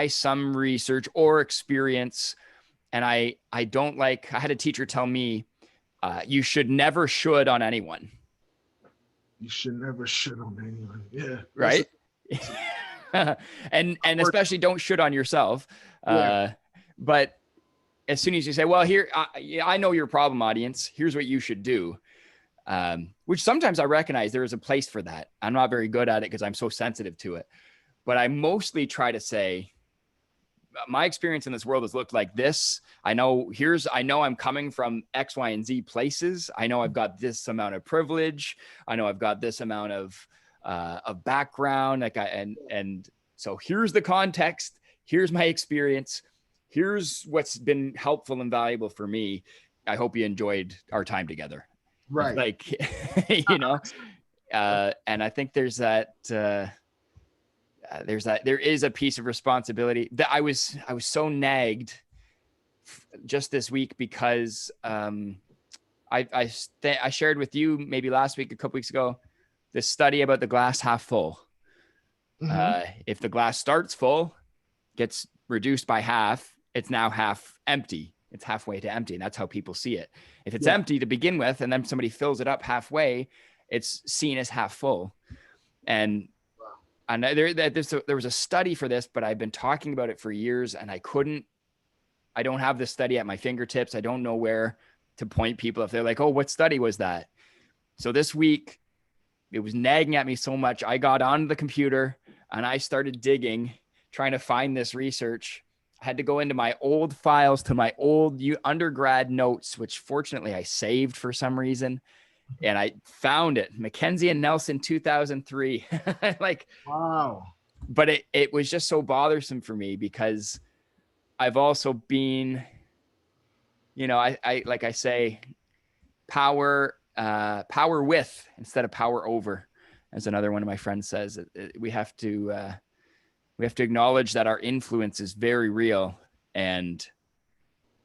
some research or experience. And I don't like, I had a teacher tell me, you should never should on anyone. You should never shit on anyone. Yeah. Right. and especially don't should on yourself. Yeah. But as soon as you say, well, here, I know your problem audience, here's what you should do. Which sometimes I recognize there is a place for that. I'm not very good at it because I'm so sensitive to it. But I mostly try to say, my experience in this world has looked like this. I know I'm coming from X, Y, and Z places. I know I've got this amount of privilege. I know I've got this amount of background. And so here's the context. Here's my experience. Here's what's been helpful and valuable for me. I hope you enjoyed our time together. Right. Like, and I think there is a piece of responsibility that I was so nagged just this week because I shared with you maybe last week, a couple weeks ago, this study about the glass half full. If the glass starts full, gets reduced by half, it's now half empty. It's halfway to empty. And that's how people see it. If it's empty to begin with, and then somebody fills it up halfway, it's seen as half full. And there was a study for this, but I've been talking about it for years and I don't have this study at my fingertips. I don't know where to point people if they're like, oh, what study was that? So this week it was nagging at me so much. I got on the computer and I started digging, trying to find this research. I had to go into my old files to my old undergrad notes, which fortunately I saved for some reason. And I found it, Mackenzie and Nelson, 2003. Like, wow. But it was just so bothersome for me because I've also been, I like I say, power with instead of power over, as another one of my friends says. We have to acknowledge that our influence is very real, and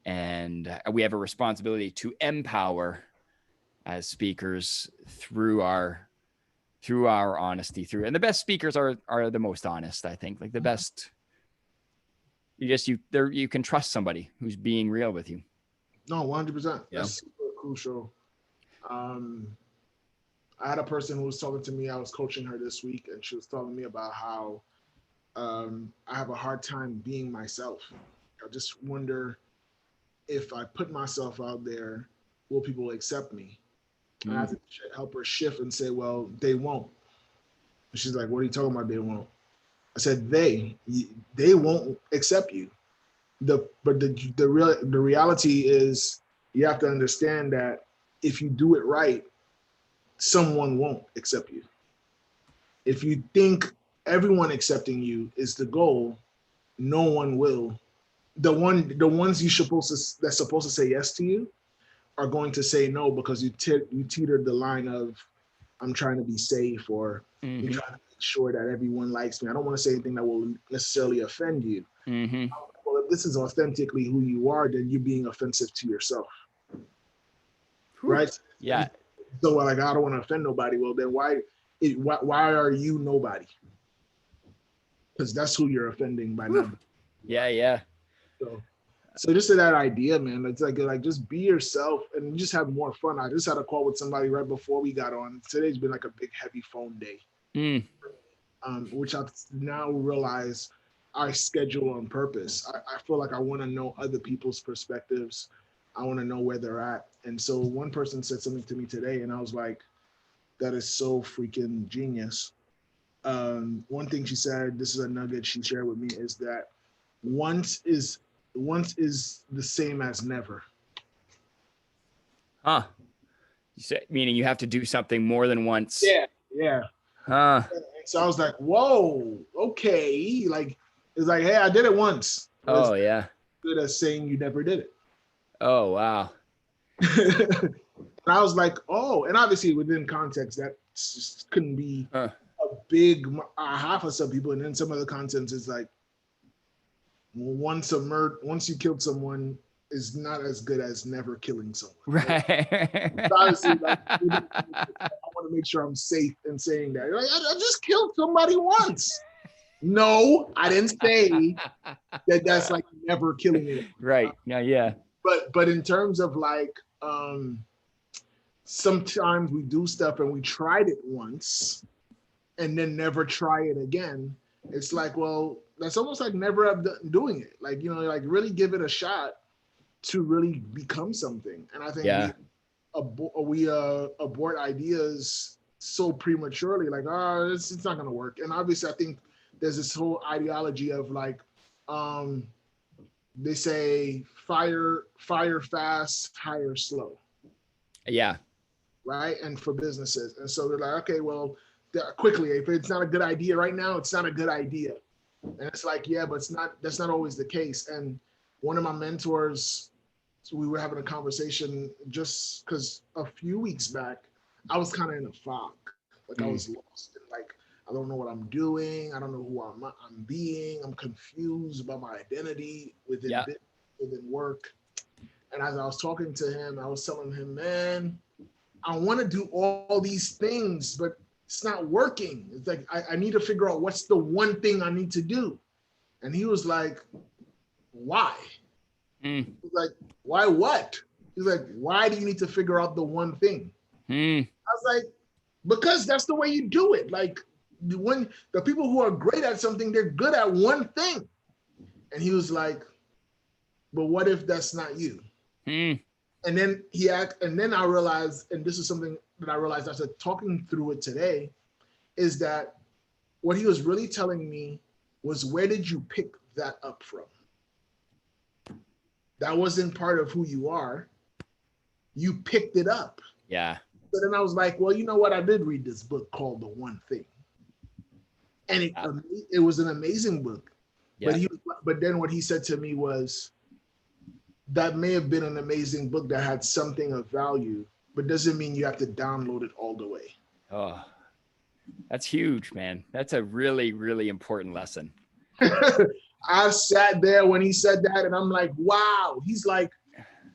we have a responsibility to empower as speakers through our honesty, and the best speakers are the most honest, I think. Like the best, you can trust somebody who's being real with you. No, 100%. That's super crucial. I had a person who was talking to me. I was coaching her this week, and she was telling me about how I have a hard time being myself. I just wonder if I put myself out there, will people accept me? I have to help her shift and say, well, they won't. And she's like, what are you talking about? They won't. I said, they won't accept you. The reality is you have to understand that if you do it right, someone won't accept you. If you think everyone accepting you is the goal, no one will. The ones that's supposed to say yes to you are going to say no because you teetered the line of, I'm trying to be safe, or I'm trying to make sure that everyone likes me. I don't want to say anything that will necessarily offend you. Well, if this is authentically who you are, then you're being offensive to yourself. Right? Yeah. So like, I don't want to offend nobody. Well, then why are you nobody? Because that's who you're offending by now. Yeah. So just to that idea, man, it's like just be yourself and just have more fun. I just had a call with somebody right before we got on. Today's been like a big heavy phone day, which I've now realized I schedule on purpose. I feel like I want to know other people's perspectives. I want to know where they're at. And so one person said something to me today, and I was like, that is so freaking genius. One thing she said, this is a nugget she shared with me, is that once is the same as never. Huh. Meaning you have to do something more than once. Yeah. Huh. So I was like, whoa, okay. Like, it's like, hey, I did it once. Oh, yeah. Good as saying you never did it. Oh, wow. And I was like, oh, and obviously within context, that just couldn't be a big half of some people. And then some of the contents is like, once you killed someone is not as good as never killing someone. Right. Honestly, like, I want to make sure I'm safe in saying that. Like, I just killed somebody once. No, I didn't say that that's like never killing it. Right. Yeah. Yeah. But in terms of like sometimes we do stuff and we tried it once and then never try it again. It's like, well, that's almost like never doing it. Like, you know, like really give it a shot to really become something. And I think Yeah. we abort ideas so prematurely, like, oh, it's not gonna work. And obviously I think there's this whole ideology of like, they say fire fast, hire slow. Yeah. Right? And for businesses. And so they're like, okay, well, quickly, if it's not a good idea right now, it's not a good idea. And it's like, yeah, but that's not always the case. And one of my mentors, so we were having a conversation just because a few weeks back, I was kind of in a fog. Like I was lost. And like, I don't know what I'm doing. I don't know who I'm being. I'm confused about my identity within work. And as I was talking to him, I was telling him, man, I want to do all these things, but it's not working. It's like, I need to figure out what's the one thing I need to do. And he was like, why? He's like, why what? He's like, why do you need to figure out the one thing? I was like, because that's the way you do it. Like when the people who are great at something, they're good at one thing. And he was like, but what if that's not you? And then and then I realized, and this is something that I realized after talking through it today, is that what he was really telling me was, where did you pick that up from? That wasn't part of who you are. You picked it up. Yeah. So then I was like, well, you know what? I did read this book called The One Thing. And it was an amazing book. Yeah. But then what he said to me was, that may have been an amazing book that had something of value, but doesn't mean you have to download it all the way. Oh, that's huge, man. That's a really, really important lesson. I sat there when he said that and I'm like, wow. He's like,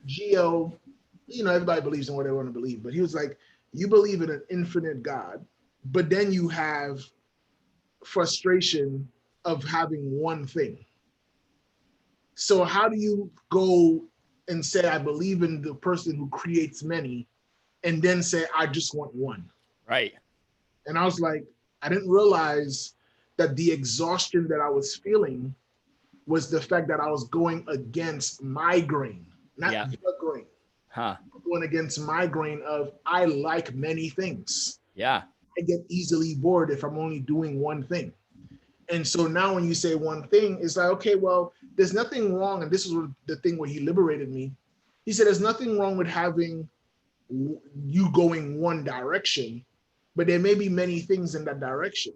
Geo, you know, everybody believes in what they want to believe, but he was like, you believe in an infinite God, but then you have frustration of having one thing. So how do you go and say, I believe in the person who creates many, and then say, I just want one? Right. And I was like, I didn't realize that the exhaustion that I was feeling was the fact that I was going against my grain, not your grain. Going against my grain of, I like many things. Yeah. I get easily bored if I'm only doing one thing. And so now when you say one thing, it's like, okay, well, there's nothing wrong. And this is the thing where he liberated me. He said, there's nothing wrong with having you going one direction, but there may be many things in that direction.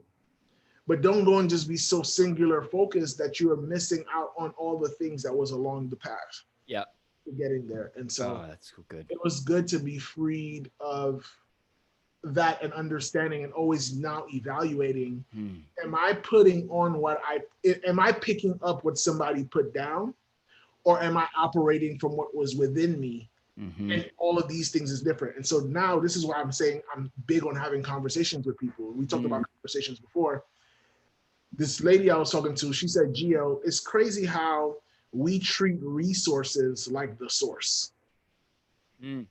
But don't go and just be so singular focused that you are missing out on all the things that was along the path. Yeah. To getting there. And so that's good. It was good to be freed of that and understanding and always now evaluating, am I putting on am I picking up what somebody put down, or am I operating from what was within me? And all of these things is different. And so now this is why I'm saying I'm big on having conversations with people. We talked about conversations before. This lady I was talking to, she said, Geo, it's crazy how we treat resources like the source. And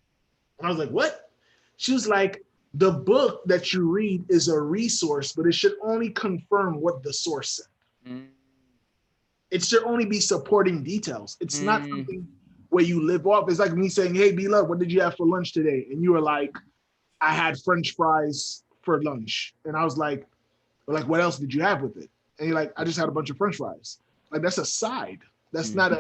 I was like, what? She was like, the book that you read is a resource, but it should only confirm what the source said. It should only be supporting details. It's not something where you live off. It's like me saying, hey, B-Love, what did you have for lunch today? And you were like, I had French fries for lunch. And I was like, what else did you have with it? And you're like, I just had a bunch of French fries. Like, that's a side. That's not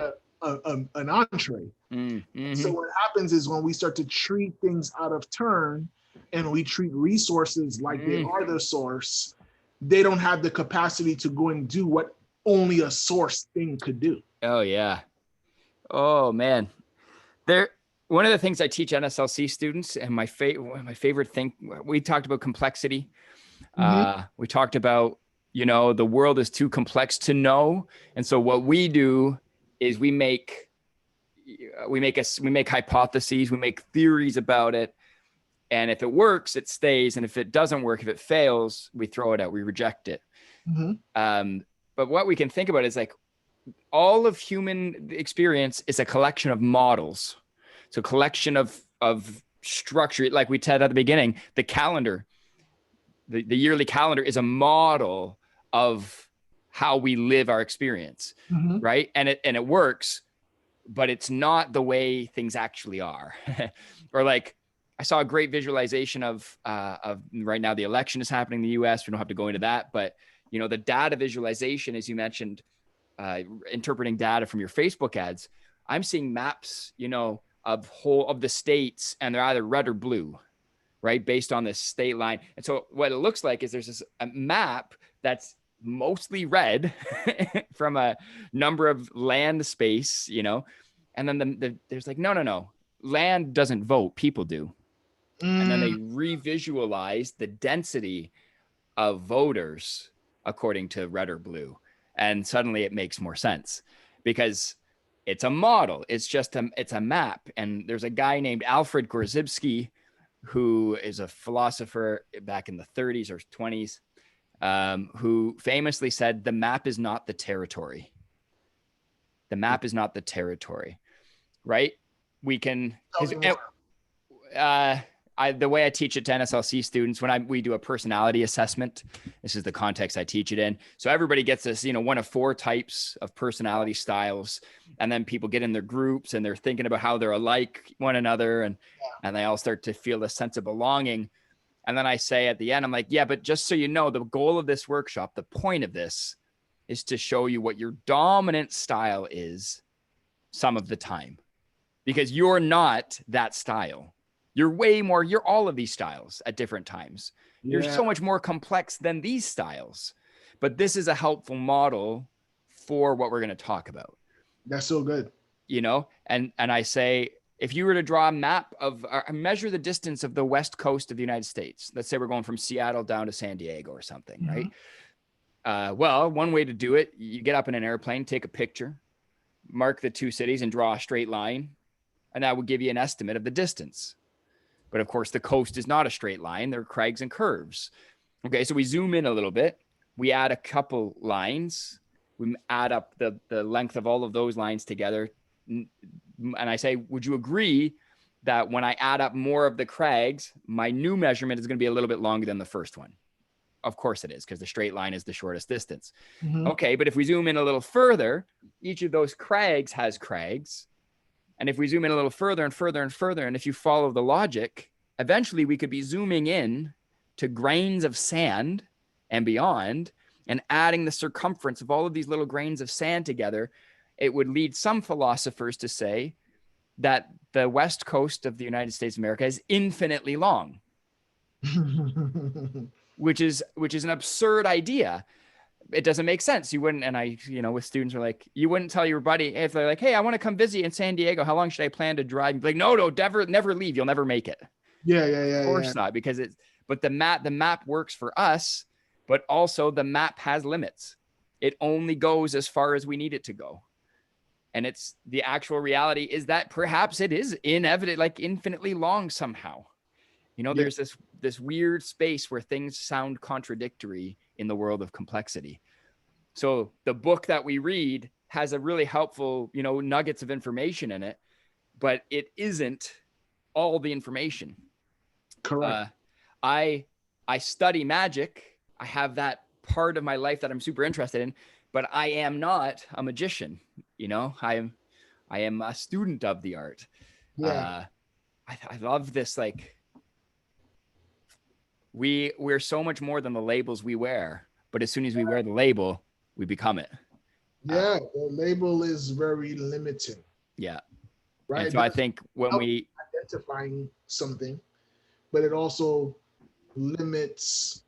an entree. So what happens is when we start to treat things out of turn, and we treat resources like they are the source, they don't have the capacity to go and do what only a source thing could do. Oh, yeah. Oh, man. One of the things I teach NSLC students, and my favorite thing, we talked about complexity. We talked about, the world is too complex to know. And so what we do is we make hypotheses, we make theories about it. And if it works, it stays. And if it doesn't work, if it fails, we throw it out, we reject it. but what we can think about is like all of human experience is a collection of models. So collection of structure, like we said at the beginning, the calendar, the yearly calendar is a model of how we live our experience, Mm-hmm. right? And it works, but it's not the way things actually are. Or like I saw a great visualization of right now the election is happening in the US. We don't have to go into that, but you know, the data visualization, as you mentioned, interpreting data from your Facebook ads, I'm seeing maps, you know, of the states, and they're either red or blue, right? Based on this state line. And so what it looks like is there's a map that's mostly red from a number of land space, you know, and then there's like, no, land doesn't vote, people do. And then they revisualize the density of voters according to red or blue. And suddenly it makes more sense because it's a model. It's a map. And there's a guy named Alfred Korzybski, who is a philosopher back in the 30s or 20s, who famously said, the map is not the territory. The map is not the territory, right? We can, the way I teach it to NSLC students, when we do a personality assessment, this is the context I teach it in. So everybody gets this, you know, one of 4 types of personality styles. And then people get in their groups and they're thinking about how they're alike one another. And they all start to feel a sense of belonging. And then I say at the end, I'm like, yeah, but just so you know, the goal of this workshop, the point of this is to show you what your dominant style is some of the time, because you're not that style. You're way more, you're all of these styles at different times. You're so much more complex than these styles. But this is a helpful model for what we're going to talk about. That's so good. You know, and I say, if you were to draw a map of, measure the distance of the West Coast of the United States, let's say we're going from Seattle down to San Diego or something, right? Well, one way to do it, you get up in an airplane, take a picture, mark the 2 cities and draw a straight line. And that would give you an estimate of the distance. But of course, the coast is not a straight line. There are crags and curves. Okay, so we zoom in a little bit. We add a couple lines. We add up the length of all of those lines together. And I say, would you agree that when I add up more of the crags, my new measurement is going to be a little bit longer than the first one? Of course it is, because the straight line is the shortest distance. Okay, but if we zoom in a little further, each of those crags has crags. And if we zoom in a little further and further and further, and if you follow the logic, eventually we could be zooming in to grains of sand and beyond, and adding the circumference of all of these little grains of sand together. It would lead some philosophers to say that the West Coast of the United States of America is infinitely long, which is an absurd idea. It doesn't make sense. You wouldn't, and I, you know, with students are like, you wouldn't tell your buddy if they're like, hey, I want to come visit in San Diego. How long should I plan to drive? You'd be like, no, never leave. You'll never make it. Of course not, because but the map works for us, but also the map has limits. It only goes as far as we need it to go. And it's the actual reality is that perhaps it is inevitably, like infinitely long somehow. You know, there's this weird space where things sound contradictory in the world of complexity. So the book that we read has a really helpful, you know, nuggets of information in it, but it isn't all the information. Correct. I study magic. I have that part of my life that I'm super interested in, but I am not a magician. You know, I am a student of the art. I love this, like, we're so much more than the labels we wear, but as soon as we wear the label, we become it. The label is very limiting. Yeah. Right. And so I think when we identifying something, but it also limits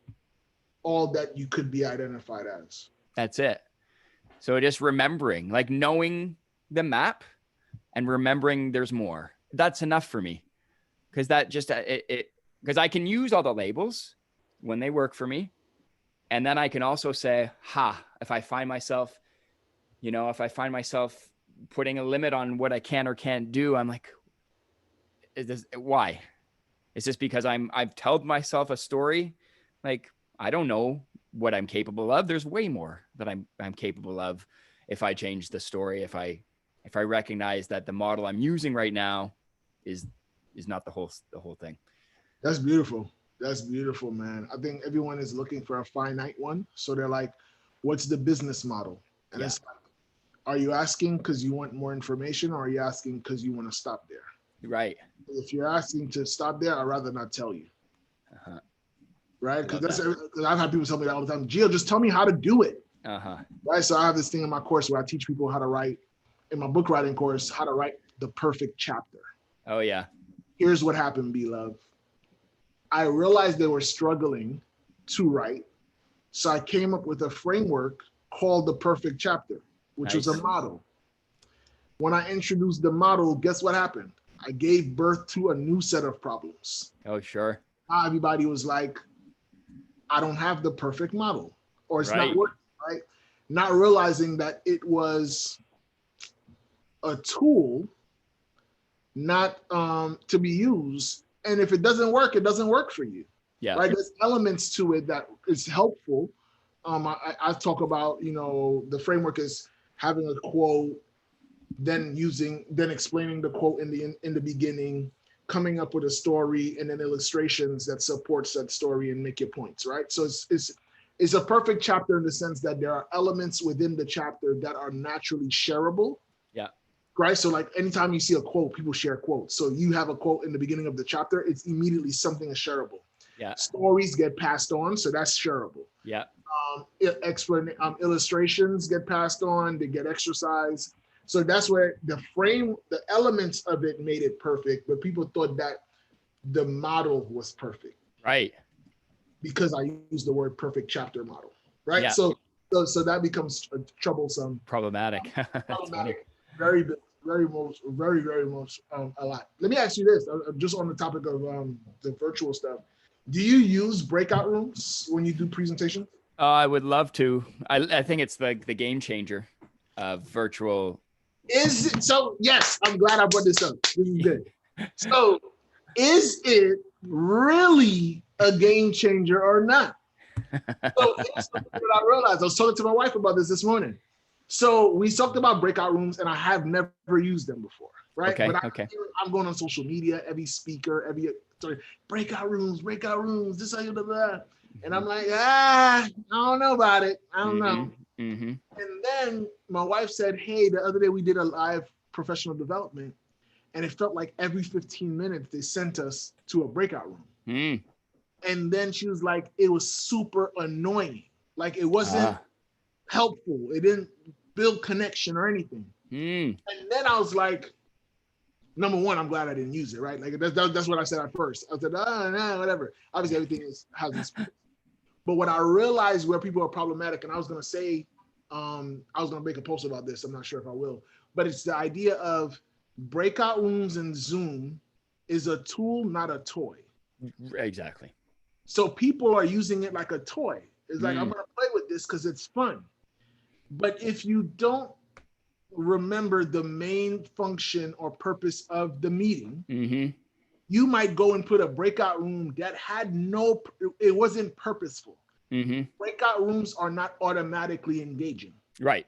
all that you could be identified as. That's it. So just remembering, like knowing the map and remembering there's more. That's enough for me. Because that just because I can use all the labels when they work for me. And then I can also say, if I find myself, you know, putting a limit on what I can or can't do, I'm like, why? Is this because I've told myself a story? Like, I don't know. what I'm capable of. There's way more that I'm capable of if I change the story, if I recognize that the model I'm using right now is not the whole thing. That's beautiful. That's beautiful, man. I think everyone is looking for a finite one. So they're like, what's the business model? And Yeah. it's like, are you asking because you want more information, or are you asking because you want to stop there? Right. If you're asking to stop there, I'd rather not tell you. Uh-huh. Right? Because I've had people tell me that all the time. Gio, just tell me how to do it. Uh-huh. Right? So I have this thing in my course where I teach people how to write, in my book writing course, how to write the perfect chapter. Oh yeah. Here's what happened, B-Love. I realized they were struggling to write. So I came up with a framework called the perfect chapter, which was a model. When I introduced the model, guess what happened? I gave birth to a new set of problems. Oh, sure. Now everybody was like, I don't have the perfect model, or it's not working, right? Not realizing that it was a tool, not to be used. And if it doesn't work, it doesn't work for you. Yeah. Right. There's elements to it that is helpful. I talk about, the framework is having a quote, then explaining the quote in the beginning, coming up with a story, and then illustrations that supports that story and make your points, right? So it's a perfect chapter in the sense that there are elements within the chapter that are naturally shareable. Yeah. Right. So like anytime you see a quote, people share quotes. So you have a quote in the beginning of the chapter, it's immediately something is shareable. Yeah. Stories get passed on, so that's shareable. Yeah. Illustrations get passed on, they get exercised. So that's where the elements of it made it perfect, but people thought that the model was perfect. Right. Because I used the word perfect chapter model. Right. Yeah. So that becomes troublesome. Problematic. Problematic. Very, very much a lot. Let me ask you this, just on the topic of the virtual stuff. Do you use breakout rooms when you do presentations? I would love to. I think it's the game changer of virtual. Is it so? Yes, I'm glad I brought this up. This is good. So, is it really a game changer or not? So, here's something that I realized. I was talking to my wife about this morning. So we talked about breakout rooms, and I have never used them before, right? Okay. But I'm going on social media, every speaker, breakout rooms, this, blah, blah, blah. And I'm like, I don't know about it. I don't know. Mm-hmm. And then my wife said, hey, the other day we did a live professional development, and it felt like every 15 minutes they sent us to a breakout room. Mm. And then she was like, it was super annoying. Like it wasn't helpful. It didn't build connection or anything. And then I was like, number one, I'm glad I didn't use it, right? Like that's what I said at first. I said, no, whatever. Obviously, everything has its place. But what I realized where people are problematic, and I was gonna say, I was gonna make a post about this. I'm not sure if I will, but it's the idea of breakout rooms and Zoom is a tool, not a toy. Exactly. So people are using it like a toy. It's like, I'm gonna play with this because it's fun. But if you don't remember the main function or purpose of the meeting, you might go and put a breakout room that had it wasn't purposeful. Breakout rooms are not automatically engaging. Right.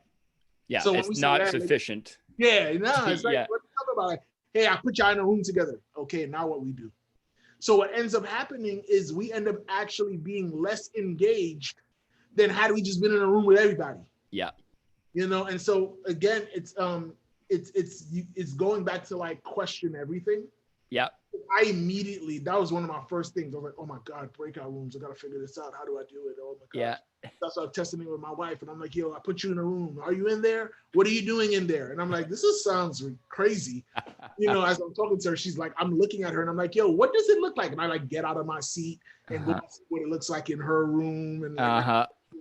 Yeah. So it's not sufficient. It's like, what talk about? Like, hey, I put y'all in a room together. Okay, now what we do? So what ends up happening is we end up actually being less engaged than had we just been in a room with everybody. Yeah. And so again, it's going back to like question everything. Yeah. That was one of my first things. I was like, oh my God, breakout rooms. I got to figure this out. How do I do it? Oh my God. Yeah. That's why I'm testing it with my wife. And I'm like, yo, I put you in a room. Are you in there? What are you doing in there? And I'm like, sounds crazy. As I'm talking to her, she's like, I'm looking at her and I'm like, yo, what does it look like? And I like get out of my seat and look see what it looks like in her room. And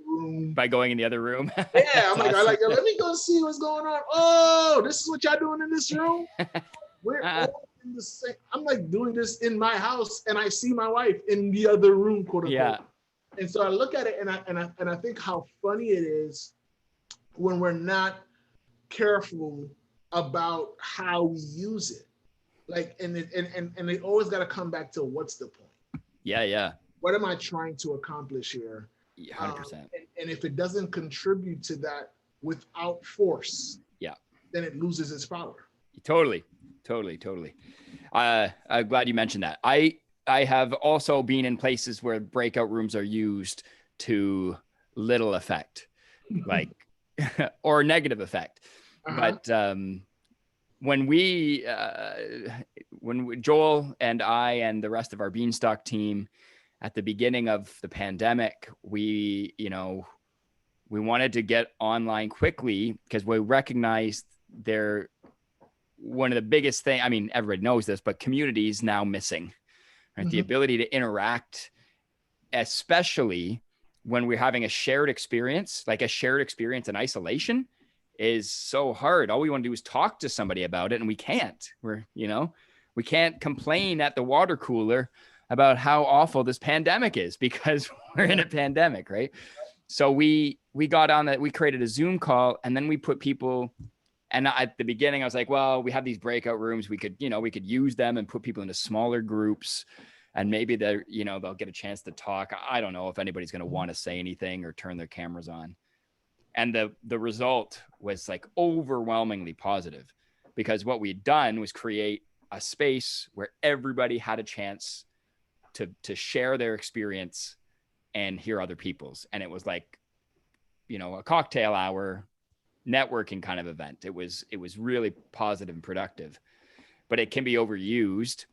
room. By going in the other room. Yeah, I'm like, yo, let me go see what's going on. Oh, this is what y'all doing in this room? We're all in the same. I'm like doing this in my house, and I see my wife in the other room, quote unquote. Yeah. And so I look at it, and I think how funny it is when we're not careful about how we use it. Like, and it always got to come back to what's the point? Yeah. What am I trying to accomplish here? 100%. And if it doesn't contribute to that without force, Yeah, then it loses its power. totally. I'm glad you mentioned that. I have also been in places where breakout rooms are used to little effect, like or negative effect. Uh-huh. But when Joel and I and the rest of our Beanstalk team at the beginning of the pandemic, we wanted to get online quickly because we recognized one of the biggest thing. I mean, everybody knows this, but community is now missing, right? The ability to interact, especially when we're having a shared experience, like a shared experience in isolation, is so hard. All we want to do is talk to somebody about it, and we can't. We can't complain at the water cooler about how awful this pandemic is because we're in a pandemic, right? So we got on that. We created a Zoom call, and then we put people. And at the beginning, I was like, well, we have these breakout rooms. We could use them and put people into smaller groups, and maybe they'll get a chance to talk. I don't know if anybody's going to want to say anything or turn their cameras on. And the result was like overwhelmingly positive, because what we'd done was create a space where everybody had a chance to share their experience and hear other people's. And it was like, a cocktail hour networking kind of event. It was really positive and productive, but it can be overused.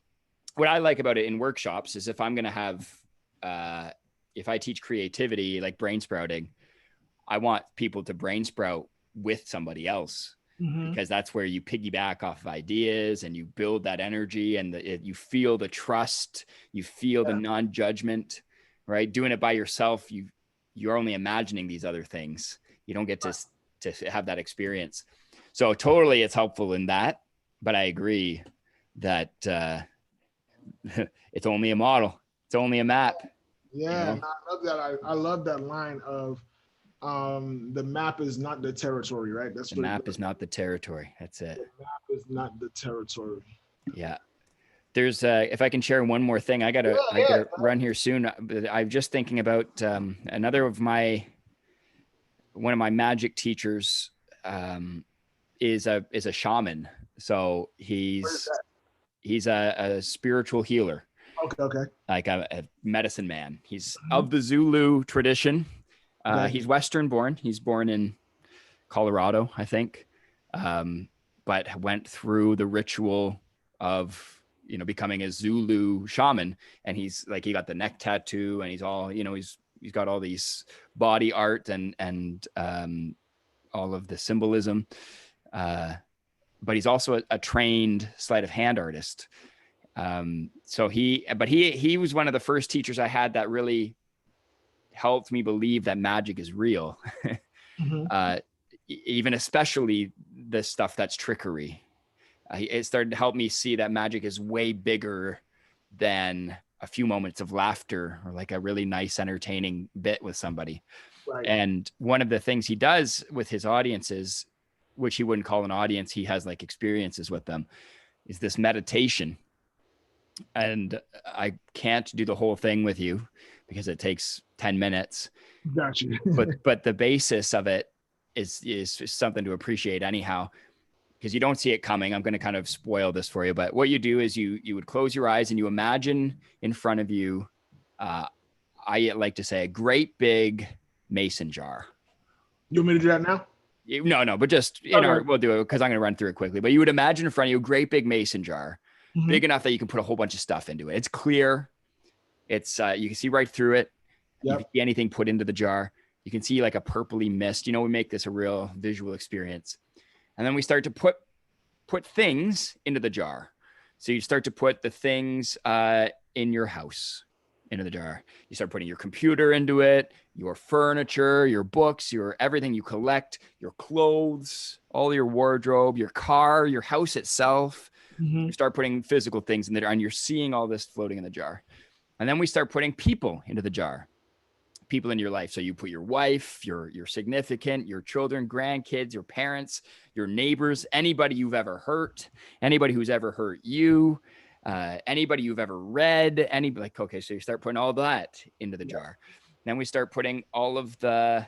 What I like about it in workshops is if I'm going to have, if I teach creativity, like brain sprouting, I want people to brain sprout with somebody else, because that's where you piggyback off of ideas and you build that energy, and you feel the trust, you feel the non-judgment, right? Doing it by yourself, you're only imagining these other things. You don't get to have that experience. So totally it's helpful in that, but I agree that it's only a model. It's only a map. Yeah, I love that. I love that line of the map is not the territory, right? That's the map is not the territory. That's it. The map is not the territory. Yeah. There's if I can share one more thing, I gotta run here soon. I'm just thinking about one of my magic teachers is a shaman. So he's a spiritual healer. Okay. Like a medicine man. He's of the Zulu tradition. He's Western born. He's born in Colorado, I think, but went through the ritual of becoming a Zulu shaman. And he's like, he got the neck tattoo, and he's all he's got all these body art and all of the symbolism. But he's also a trained sleight of hand artist. So he was one of the first teachers I had that really helped me believe that magic is real. Even especially the stuff that's trickery. It started to help me see that magic is way bigger than a few moments of laughter or like a really nice, entertaining bit with somebody. Right. And one of the things he does with his audiences, which he wouldn't call an audience, he has like experiences with them, is this meditation. And I can't do the whole thing with you because it takes 10 minutes. Gotcha. but the basis of it is something to appreciate anyhow, because you don't see it coming. I'm going to kind of spoil this for you, but what you do is you would close your eyes and you imagine in front of you, I like to say, a great big mason jar. You want me to do that now? No, but just we'll do it because I'm going to run through it quickly. But you would imagine in front of you a great big mason jar, big enough that you can put a whole bunch of stuff into it. It's clear. It's you can see right through it. Yep. You can see anything put into the jar. You can see like a purpley mist. We make this a real visual experience. And then we start to put things into the jar. So you start to put the things in your house into the jar. You start putting your computer into it, your furniture, your books, your everything you collect, your clothes, all your wardrobe, your car, your house itself. You start putting physical things in there, and you're seeing all this floating in the jar. And then we start putting people into the jar. People in your life. So you put your wife, your significant, your children, grandkids, your parents, your neighbors, anybody you've ever hurt, anybody who's ever hurt you, anybody you've ever read, so you start putting all that into the jar. Then we start putting all of the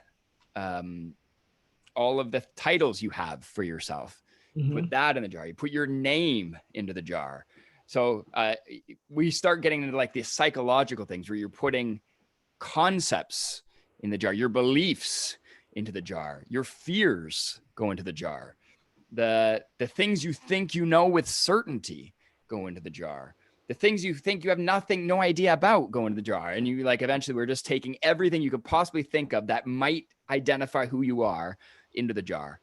titles you have for yourself. Put that in the jar. You put your name into the jar. So we start getting into like these psychological things where you're putting concepts in the jar, your beliefs into the jar, your fears go into the jar, the things you think you know with certainty go into the jar, the things you think you have no idea about go into the jar. And you like, eventually we're just taking everything you could possibly think of that might identify who you are into the jar.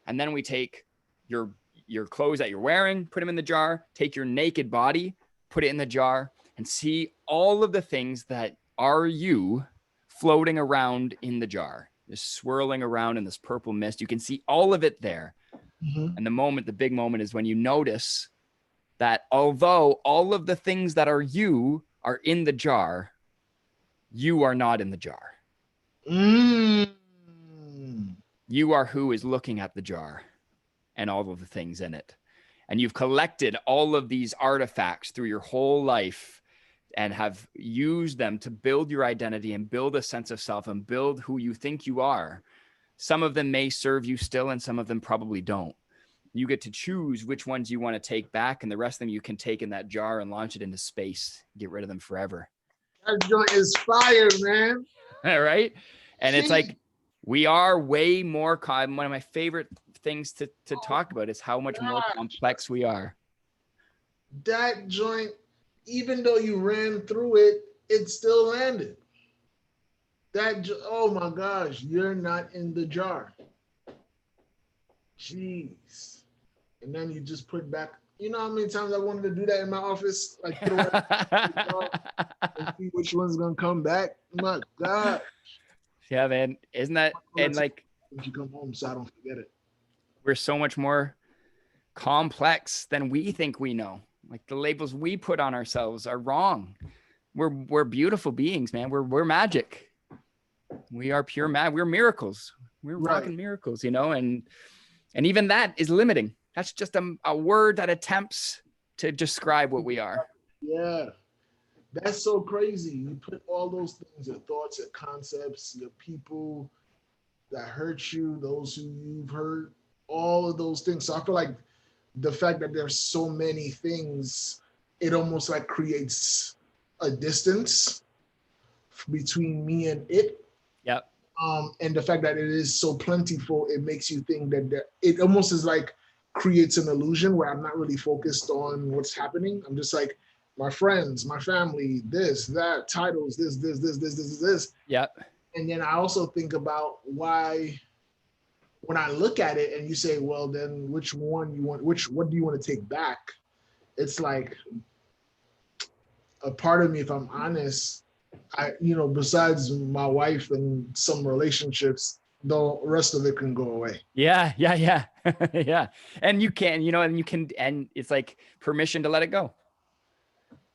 And then we take your clothes that you're wearing, put them in the jar, take your naked body, put it in the jar, and see all of the things that are you floating around in the jar, just swirling around in this purple mist. You can see all of it there. And the big moment is when you notice that although all of the things that are you are in the jar, you are not in the jar. You are who is looking at the jar and all of the things in it. And you've collected all of these artifacts through your whole life and have used them to build your identity and build a sense of self and build who you think you are. Some of them may serve you still, and some of them probably don't. You get to choose which ones you want to take back, and the rest of them you can take in that jar and launch it into space, get rid of them forever. That joint is fire, man. All right. And it's like, we are way more, one of my favorite things to talk about is how much more complex we are. That joint, even though you ran through it, it still landed. Oh my gosh, you're not in the jar. Jeez. And then you just put back, you know how many times I wanted to do that in my office? Like, throw it and see which one's going to come back. My God. Yeah, man. Isn't that, and like, when you come home so I don't forget it. We're so much more complex than we think we know. Like the labels we put on ourselves are wrong. We're beautiful beings, man. We're magic. We are pure we're miracles. We're rocking miracles, you know, and even that is limiting. That's just a word that attempts to describe what we are. Yeah. That's so crazy. You put all those things, your thoughts, your concepts, your people that hurt you, those who you've hurt, all of those things. So I feel like the fact that there's so many things, it almost like creates a distance between me and it. Yep. And the fact that it is so plentiful, it makes you think that it almost is like creates an illusion where I'm not really focused on what's happening. I'm just like, my friends, my family, this, that, titles, this. Yep. And then I also think about why, when I look at it and you say, well, then what do you want to take back? It's like a part of me, if I'm honest, besides my wife and some relationships, the rest of it can go away. Yeah. Yeah. And you can, and it's like permission to let it go.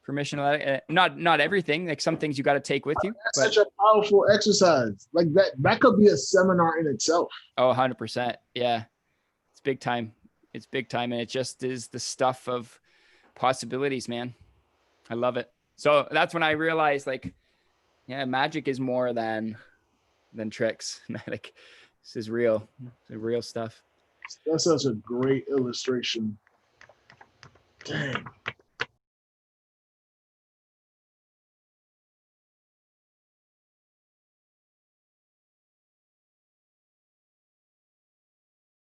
Permission to let it, not everything, like some things you got to take with you. That's such a powerful exercise. Like that could be a seminar in itself. Oh, 100%. Yeah. It's big time. It's big time. And it just is the stuff of possibilities, man. I love it. So that's when I realized, like, yeah, magic is more than tricks. Like, this is real. It's real stuff. That's such a great illustration. Dang.